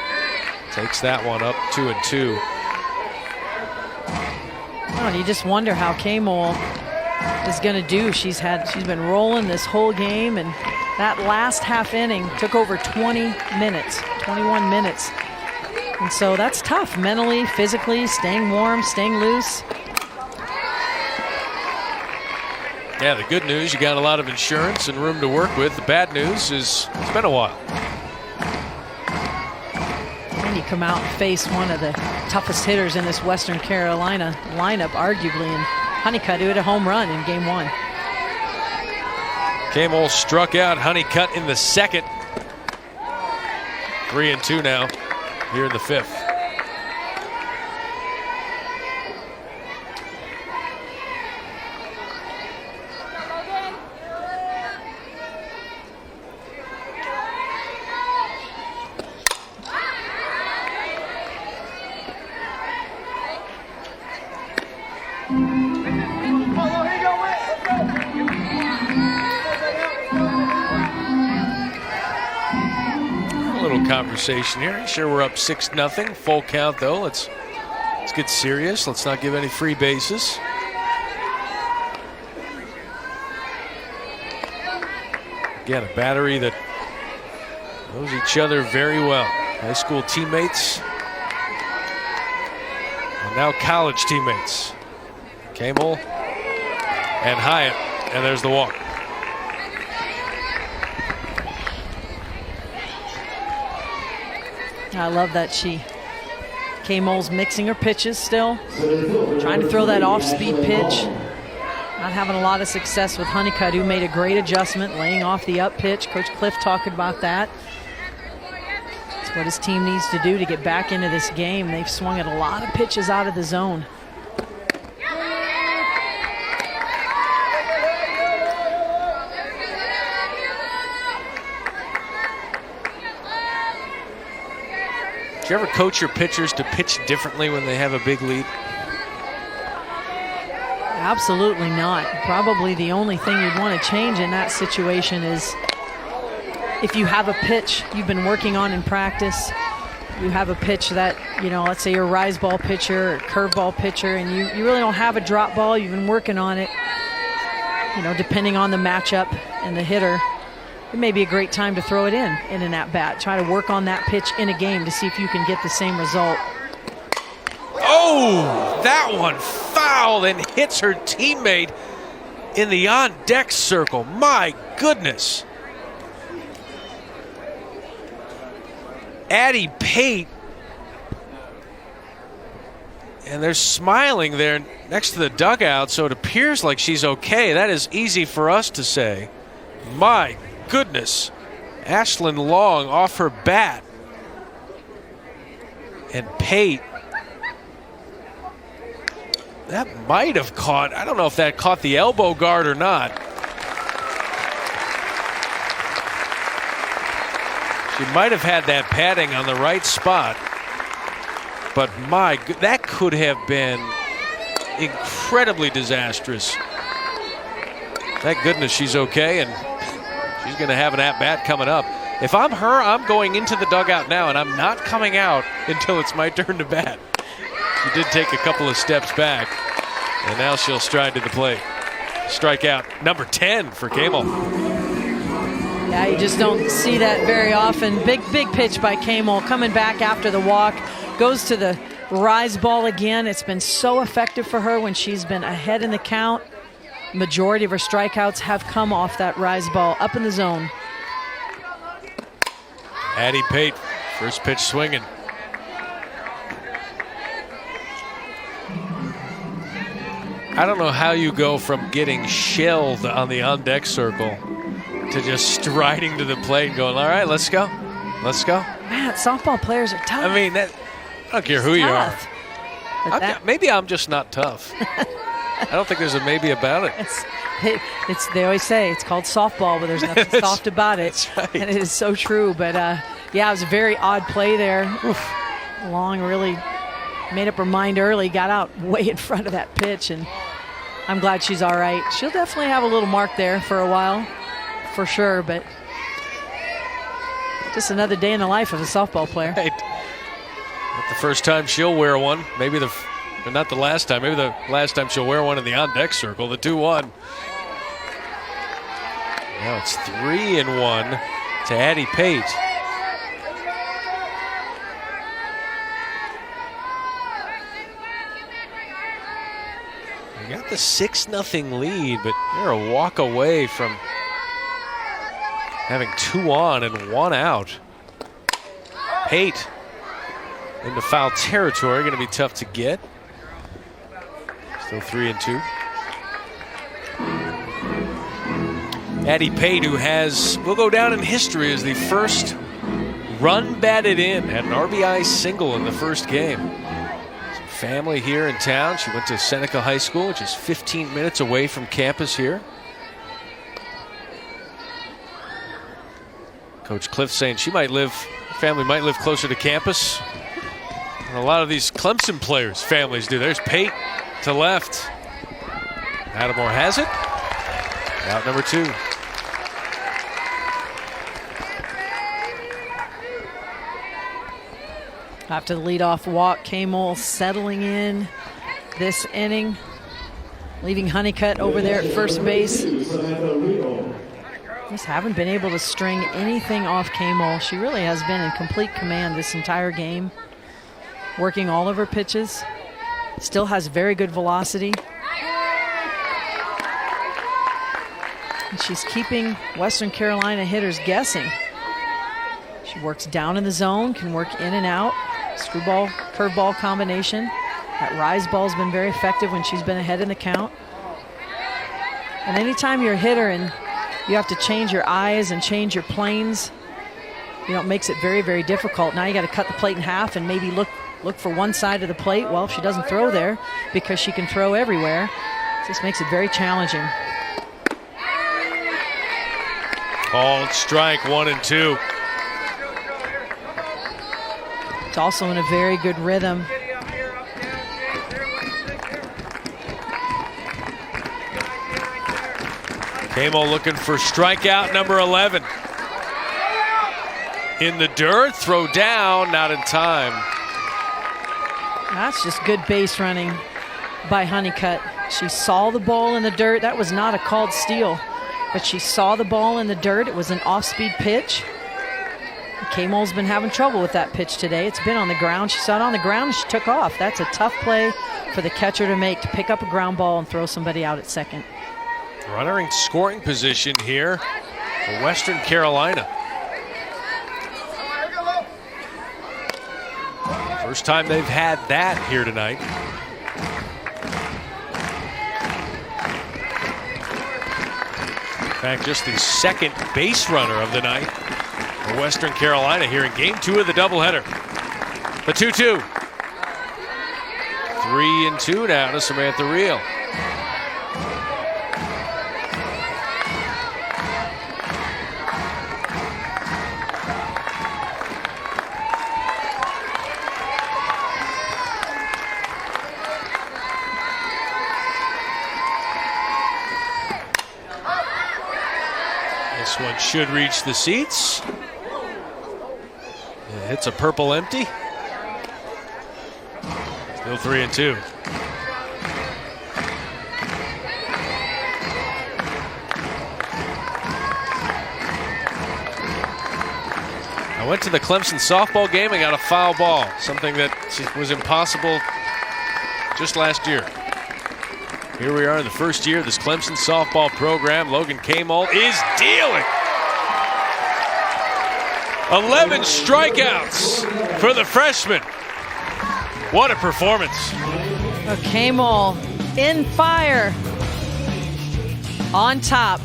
takes that one up 2-2. Oh, and you just wonder how K-Mole is going to do. She's been rolling this whole game, and that last half inning took over 20 minutes, 21 minutes. And so that's tough, mentally, physically, staying warm, staying loose. Yeah, the good news, you got a lot of insurance and room to work with. The bad news is it's been a while. And you come out and face one of the toughest hitters in this Western Carolina lineup, arguably, and Honeycutt hit a home run in game 1. K-Mole struck out Honeycutt in the second. 3-2 now here in the 5th. Conversation here. Sure, we're up 6-0. Full count though. Let's get serious. Let's not give any free bases. Again, a battery that knows each other very well. High school teammates and now college teammates. K-Mole and Hyatt, and there's the walk. I love that K-Mole's mixing her pitches still, trying to throw that off-speed pitch. Not having a lot of success with Honeycutt, who made a great adjustment, laying off the up pitch. Coach Cliff talking about that. That's what his team needs to do to get back into this game. They've swung at a lot of pitches out of the zone. Do you ever coach your pitchers to pitch differently when they have a big lead? Absolutely not. Probably the only thing you'd want to change in that situation is if you have a pitch you've been working on in practice, you have a pitch that, let's say you're a rise ball pitcher or curveball pitcher, and you really don't have a drop ball, you've been working on it, depending on the matchup and the hitter. It may be a great time to throw it in an at-bat. Try to work on that pitch in a game to see if you can get the same result. Oh, that one fouled and hits her teammate in the on-deck circle. My goodness. Addie Pate. And they're smiling there next to the dugout, so it appears like she's okay. That is easy for us to say. My goodness. Ashlyn Long off her bat. And Pate. That might have caught, I don't know if that caught the elbow guard or not. She might have had that padding on the right spot. But that could have been incredibly disastrous. Thank goodness she's okay, and she's going to have an at-bat coming up. If I'm her, I'm going into the dugout now, and I'm not coming out until it's my turn to bat. She did take a couple of steps back, and now she'll stride to the plate. Strikeout number 10 for K-Mole. Yeah, you just don't see that very often. Big pitch by K-Mole, coming back after the walk. Goes to the rise ball again. It's been so effective for her when she's been ahead in the count. Majority of her strikeouts have come off that rise ball up in the zone. Addie Pate, first pitch swinging. I don't know how you go from getting shelled on the on-deck circle to just striding to the plate and going, all right, let's go. Let's go. Man, softball players are tough. I mean, I don't care who you are. But Maybe I'm just not tough. I don't think there's a maybe about it. They always say it's called softball, but there's nothing soft about it. That's right. And it is so true. But, yeah, it was a very odd play there. Oof. Long really made up her mind early, got out way in front of that pitch, and I'm glad she's all right. She'll definitely have a little mark there for a while, for sure, but just another day in the life of a softball player. Right. Not the first time she'll wear one. Maybe not the last time. Maybe the last time she'll wear one in the on-deck circle, the 2-1. Now it's 3-1 to Addie Pate. They got the 6-0 lead, but they're a walk away from having 2 on and 1 out. Pate into foul territory, going to be tough to get. Still 3-2. Addie Pate, who will go down in history as the first run batted in, had an RBI single in the first game. Some family here in town. She went to Seneca High School, which is 15 minutes away from campus here. Coach Cliff saying family might live closer to campus. And a lot of these Clemson players' families do. There's Pate to left. Attamore has it. Out number 2. After the leadoff walk, K-Mole settling in this inning, leaving Honeycutt over there at first base. Just haven't been able to string anything off K-Mole. She really has been in complete command this entire game, working all of her pitches. Still has very good velocity. And she's keeping Western Carolina hitters guessing. She works down in the zone, can work in and out. Screwball, curveball combination. That rise ball's been very effective when she's been ahead in the count. And anytime you're a hitter and you have to change your eyes and change your planes, it makes it very, very difficult. Now you got to cut the plate in half and maybe look for one side of the plate. Well, if she doesn't throw there, because she can throw everywhere, it just makes it very challenging. Called strike 1 and 2. It's also in a very good rhythm. K-Mole looking for strikeout number 11. In the dirt, throw down, not in time. That's just good base running by Honeycutt. She saw the ball in the dirt. That was not a called steal, but she saw the ball in the dirt. It was an off-speed pitch. K-Mole's been having trouble with that pitch today. It's been on the ground. She saw it on the ground and she took off. That's a tough play for the catcher to make, to pick up a ground ball and throw somebody out at second. Runner in scoring position here for Western Carolina. First time they've had that here tonight. In fact, just the second base runner of the night for Western Carolina here in game 2 of the doubleheader. The 2-2. 3-2 now to Samantha Reel. This one should reach the seats. It hits a purple empty. Still 3-2. went to the Clemson softball game and got a foul ball, something that was impossible just last year. Here we are in the first year of this Clemson softball program. Logan Kamol is dealing. 11 strikeouts for the freshman. What a performance. Kamol in fire. On top.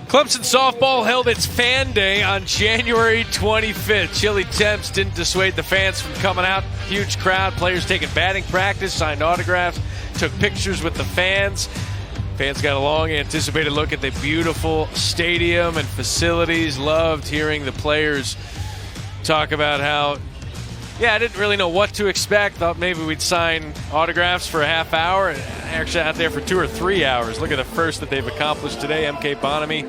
Clemson softball held its fan day on January 25th. Chilly temps didn't dissuade the fans from coming out. Huge crowd, players taking batting practice, signed autographs, took pictures with the fans. Fans got a long anticipated look at the beautiful stadium and facilities. Loved hearing the players talk about how, I didn't really know what to expect. Thought maybe we'd sign autographs for a half hour. And actually out there for 2 or 3 hours. Look at the first that they've accomplished today. MK Bonamy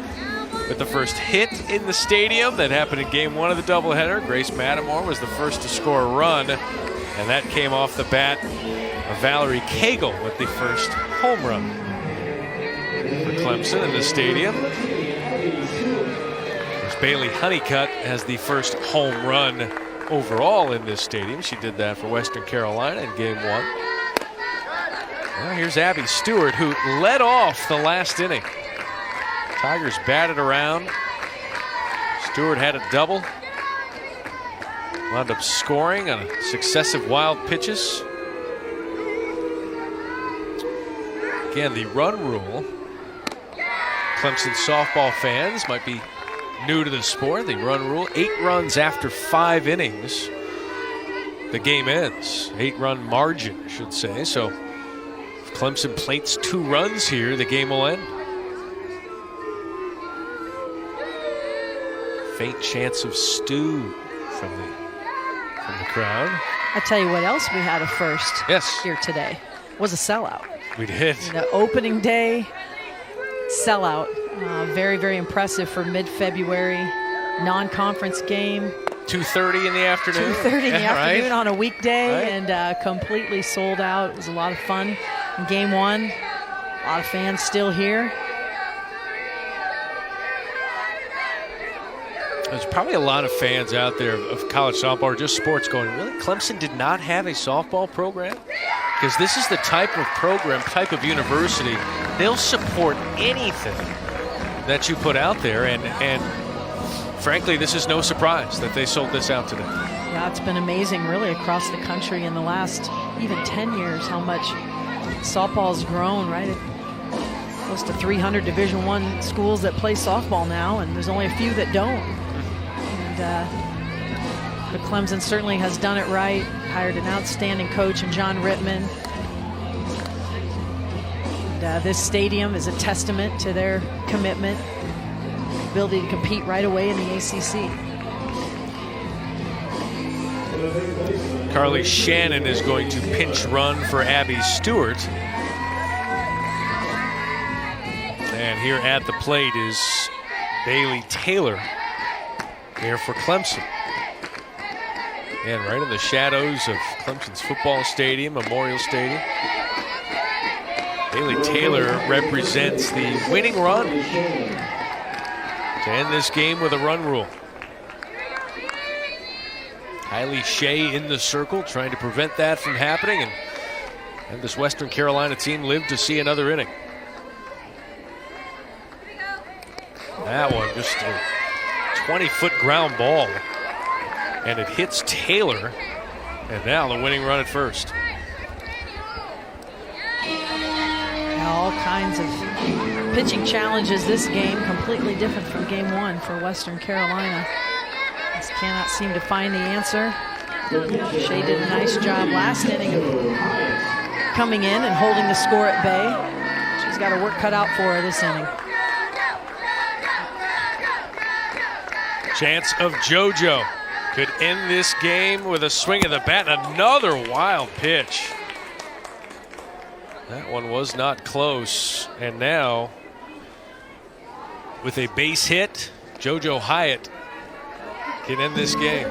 with the first hit in the stadium. That happened in game 1 of the doubleheader. Grace Matamore was the first to score a run. And that came off the bat of Valerie Cagle with the first home run for Clemson in the stadium. Of course, Bailey Honeycutt has the first home run overall in this stadium. She did that for Western Carolina in game 1. Well, here's Abby Stewart, who led off the last inning. Tigers batted around. Stewart had a double. Wound up scoring on successive wild pitches. Again, the run rule. Clemson softball fans might be new to the sport. The run rule, 8 runs after 5 innings, the game ends. 8-run margin, I should say. So if Clemson plates 2 runs here, the game will end. Faint chance of stew from the crowd. I tell you what else we had a first here today was a sellout. We did. The opening day sellout. Very, very impressive for mid-February non-conference game. 2:30 in the afternoon. 2:30 in the afternoon right. on a weekday, and completely sold out. It was a lot of fun in game 1. A lot of fans still here. There's probably a lot of fans out there of college softball or just sports going, really? Clemson did not have a softball program? Because this is the type of program, type of university, they'll support anything that you put out there. And frankly, this is no surprise that they sold this out today. Yeah, it's been amazing really across the country in the last even 10 years how much softball's grown, right? Close to 300 Division I schools that play softball now, and there's only a few that don't. But Clemson certainly has done it right. Hired an outstanding coach in John Rittman. And, this stadium is a testament to their commitment, ability to compete right away in the ACC. Carly Shannon is going to pinch run for Abby Stewart. And here at the plate is Bailey Taylor here for Clemson. And right in the shadows of Clemson's football stadium, Memorial Stadium. Bailey Taylor represents the winning run to end this game with a run rule. Kylie Shea in the circle, trying to prevent that from happening, and this Western Carolina team lived to see another inning. That one just a 20-foot ground ball, and it hits Taylor, and now the winning run at first. All kinds of pitching challenges this game, completely different from game 1 for Western Carolina. Just cannot seem to find the answer. Shea did a nice job last inning of coming in and holding the score at bay. She's got her work cut out for her this inning. Chance of JoJo could end this game with a swing of the bat. Another wild pitch. That one was not close. And now, with a base hit, JoJo Hyatt can end this game.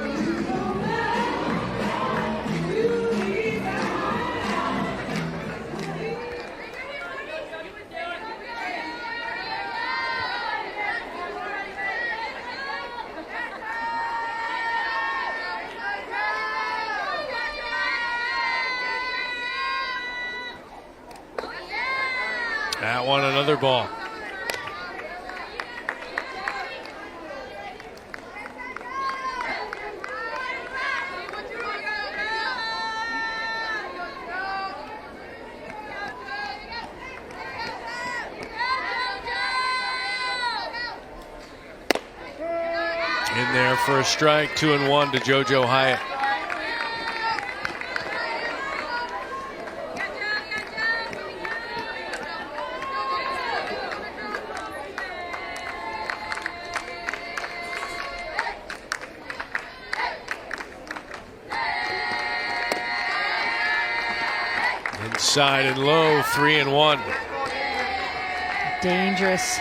That one, another ball. In there for a strike, 2-1 to JoJo Hyatt. Inside and low, 3-1. Dangerous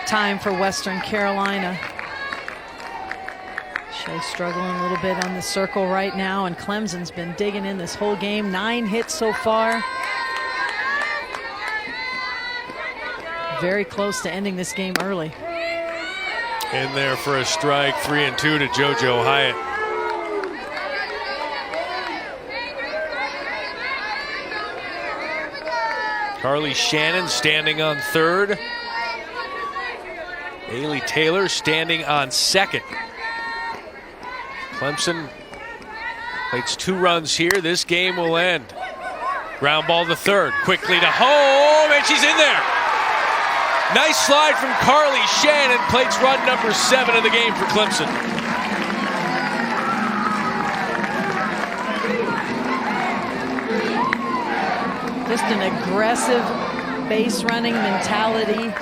time for Western Carolina. Shea struggling a little bit on the circle right now, and Clemson's been digging in this whole game. 9 hits so far. Very close to ending this game early. In there for a strike, 3-2 to JoJo Hyatt. Carly Shannon standing on third. Bailey Taylor standing on second. Clemson plates 2 runs here. This game will end. Ground ball to third. Quickly to home, and she's in there. Nice slide from Carly Shannon. Plates run number 7 of the game for Clemson. Just an aggressive base running mentality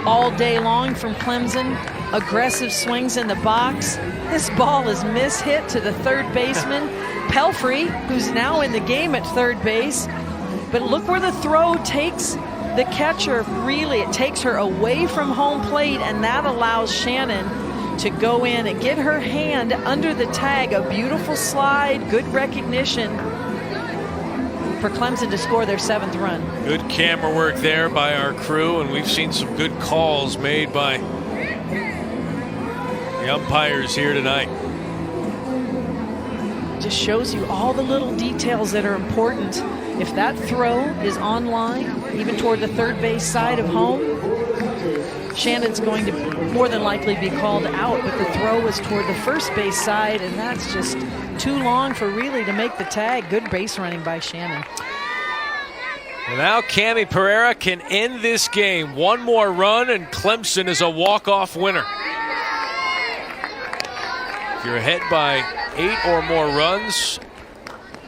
all day long from Clemson. Aggressive swings in the box. This ball is mishit to the third baseman, Pelfrey, who's now in the game at third base. But look where the throw takes the catcher. Really, it takes her away from home plate, and that allows Shannon to go in and get her hand under the tag. A beautiful slide, good recognition for Clemson to score their 7th run. Good camera work there by our crew, and we've seen some good calls made by the umpires here tonight. Just shows you all the little details that are important. If that throw is on line, even toward the third base side of home, Shannon's going to more than likely be called out, but the throw was toward the first base side, and that's just too long for really to make the tag. Good base running by Shannon. Well, now Cami Pereira can end this game. 1 more run, and Clemson is a walk-off winner. If you're ahead by 8 or more runs,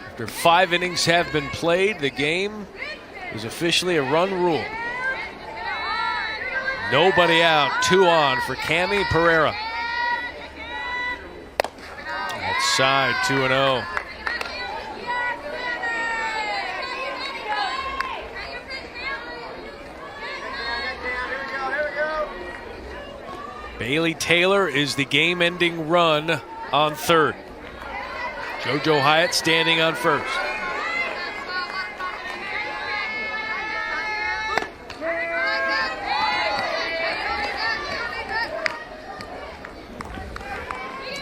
after 5 innings have been played, the game is officially a run rule. Nobody out, 2 on for Cami Pereira. Outside, 2-0. Bailey Taylor is the game-ending run on third. JoJo Hyatt standing on first.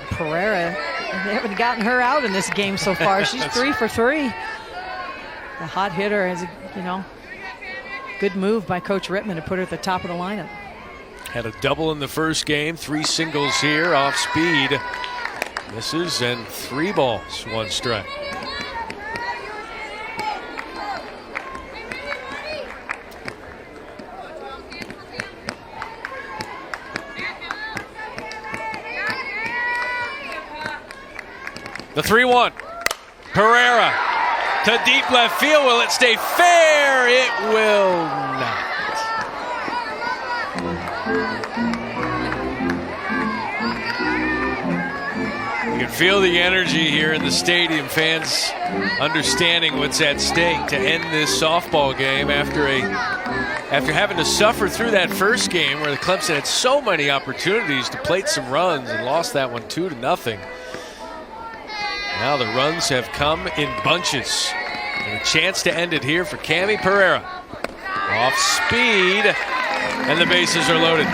Pereira, they haven't gotten her out in this game so far. She's 3 for 3. The hot hitter is, good move by Coach Rittman to put her at the top of the lineup. Had a double in the first game, 3 singles here, off speed. Misses, and 3 balls, 1 strike. The 3-1. Pereira to deep left field. Will it stay fair? It will not. You can feel the energy here in the stadium. Fans understanding what's at stake to end this softball game after having to suffer through that first game where the Clemson had so many opportunities to plate some runs and lost that one 2-0. Now the runs have come in bunches. And a chance to end it here for Cami Pereira. Off speed, and the bases are loaded.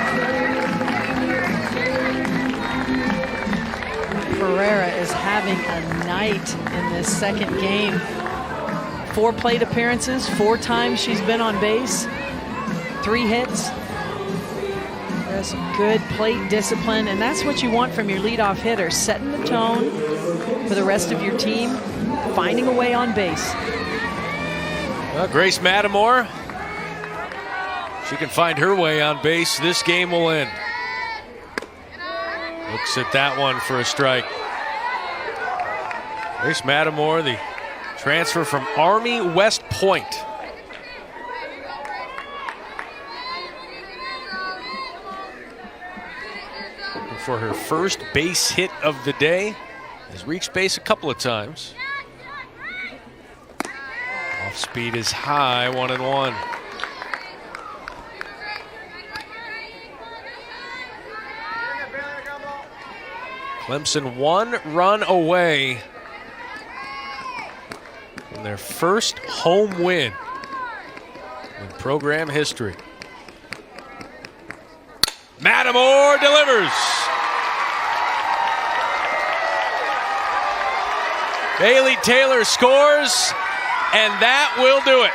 Pereira is having a night in this second game. 4 plate appearances, 4 times she's been on base. 3 hits. There's some good plate discipline, and that's what you want from your leadoff hitter, setting the tone for the rest of your team, finding a way on base. Well, Grace Matamore, she can find her way on base. This game will end. Looks at that one for a strike. Grace Matamore, the transfer from Army West Point. Looking for her first base hit of the day. Has reached base a couple of times. Off speed is high, 1-1. Clemson 1 run away from their first home win in program history. Matamore delivers. Bailey Taylor scores, and that will do it.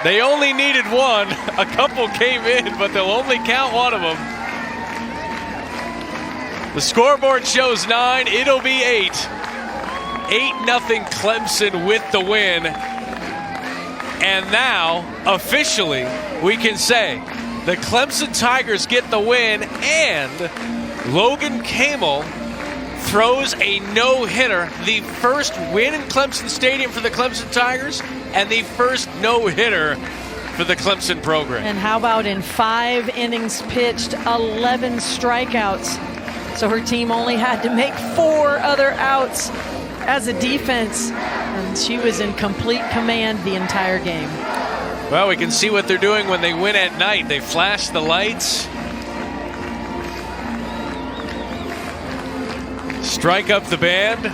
They only needed one. A couple came in, but they'll only count one of them. The scoreboard shows 9. It'll be 8. 8-0 Clemson with the win. And now, officially, we can say the Clemson Tigers get the win, and Logan Kamel throws a no-hitter. The first win in Clemson Stadium for the Clemson Tigers, and the first no-hitter for the Clemson program. And how about in 5 innings pitched, 11 strikeouts. So her team only had to make 4 other outs as a defense, and she was in complete command the entire game. Well, we can see what they're doing when they win at night. They flash the lights, strike up the band.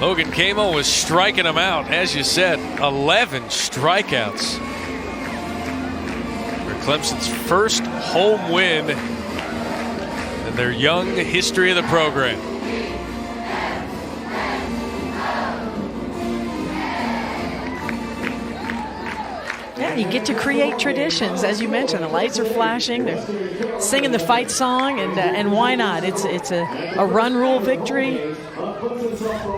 Logan Kamel was striking them out, as you said, 11 strikeouts for Clemson's first home win in their young history of the program. Yeah, you get to create traditions, as you mentioned. The lights are flashing, they're singing the fight song, and why not? It's a run rule victory.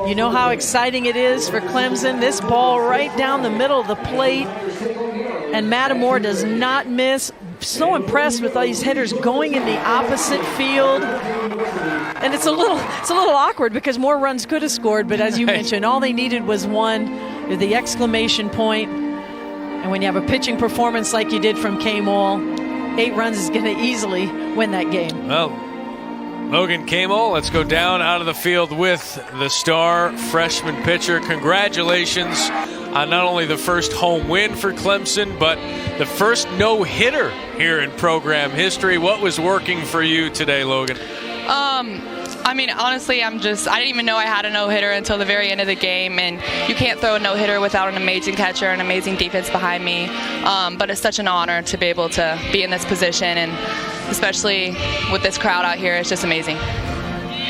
You know how exciting it is for Clemson. This ball right down the middle of the plate, and Matamore does not miss. So impressed with all these hitters going in the opposite field, and it's a little awkward because more runs could have scored, but as you mentioned, all they needed was one, the exclamation point. And when you have a pitching performance like you did from Kamel, 8 runs is going to easily win that game. Well, Logan Kamel, let's go down out of the field with the star freshman pitcher. Congratulations on not only the first home win for Clemson, but the first no-hitter here in program history. What was working for you today, Logan? I mean, honestly, I didn't even know I had a no-hitter until the very end of the game, and you can't throw a no-hitter without an amazing catcher and amazing defense behind me. But it's such an honor to be able to be in this position, and especially with this crowd out here, it's just amazing.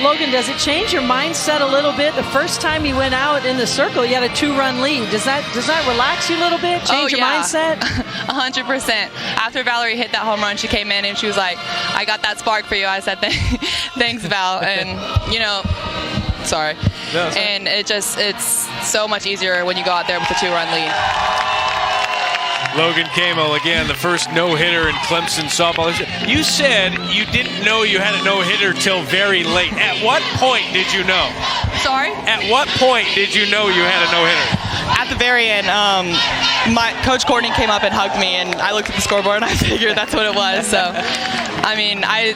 Logan, does it change your mindset a little bit? The first time you went out in the circle, you had a 2-run lead. Does that relax you a little bit? Change your mindset? 100%. After Valerie hit that home run, she came in and she was like, "I got that spark for you." I said, "Thanks, Val." And sorry. No, and it's so much easier when you go out there with a 2-run lead. Logan Kamel, again, the first no-hitter in Clemson softball. You said you didn't know you had a no-hitter till very late. At what point did you know? Sorry? At what point did you know you had a no-hitter? At the very end, my Coach Courtney came up and hugged me, and I looked at the scoreboard and I figured that's what it was. So, I mean, I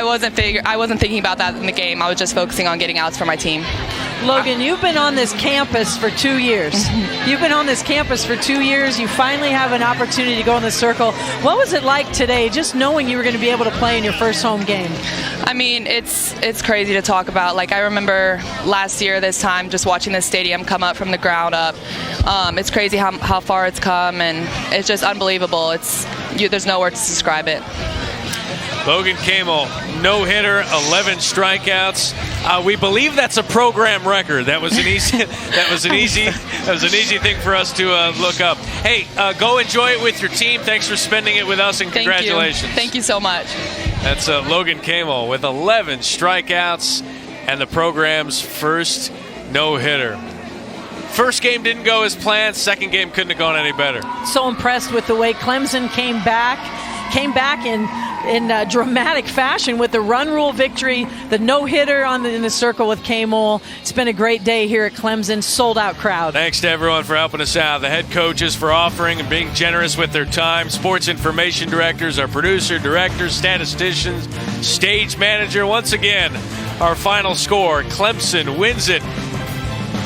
wasn't thinking about that in the game. I was just focusing on getting outs for my team. Logan, you've been on this campus for 2 years. You've been on this campus for 2 years. You finally have an opportunity to go in the circle. What was it like today, just knowing you were going to be able to play in your first home game? I mean, it's crazy to talk about. Like, I remember last year this time just watching this stadium come up from the ground up. It's crazy how far it's come, and it's just unbelievable. There's no words to describe it. Logan Kamel, no-hitter, 11 strikeouts. We believe that's a program record. That was an easy That was an easy thing for us to look up. Hey, go enjoy it with your team. Thanks for spending it with us, and congratulations. Thank you so much. That's Logan Camel with 11 strikeouts and the program's first no-hitter. First game didn't go as planned. Second game couldn't have gone any better. So impressed with the way Clemson came back in dramatic fashion with the run rule victory, the no-hitter in the circle with Camel. It's been a great day here at Clemson. Sold-out crowd. Thanks to everyone for helping us out. The head coaches for offering and being generous with their time. Sports information directors, our producer, directors, statisticians, stage manager. Once again, our final score, Clemson wins it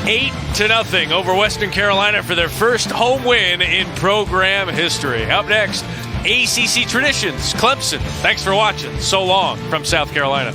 8-0 over Western Carolina for their first home win in program history. Up next, ACC Traditions, Clemson. Thanks for watching. So long from South Carolina.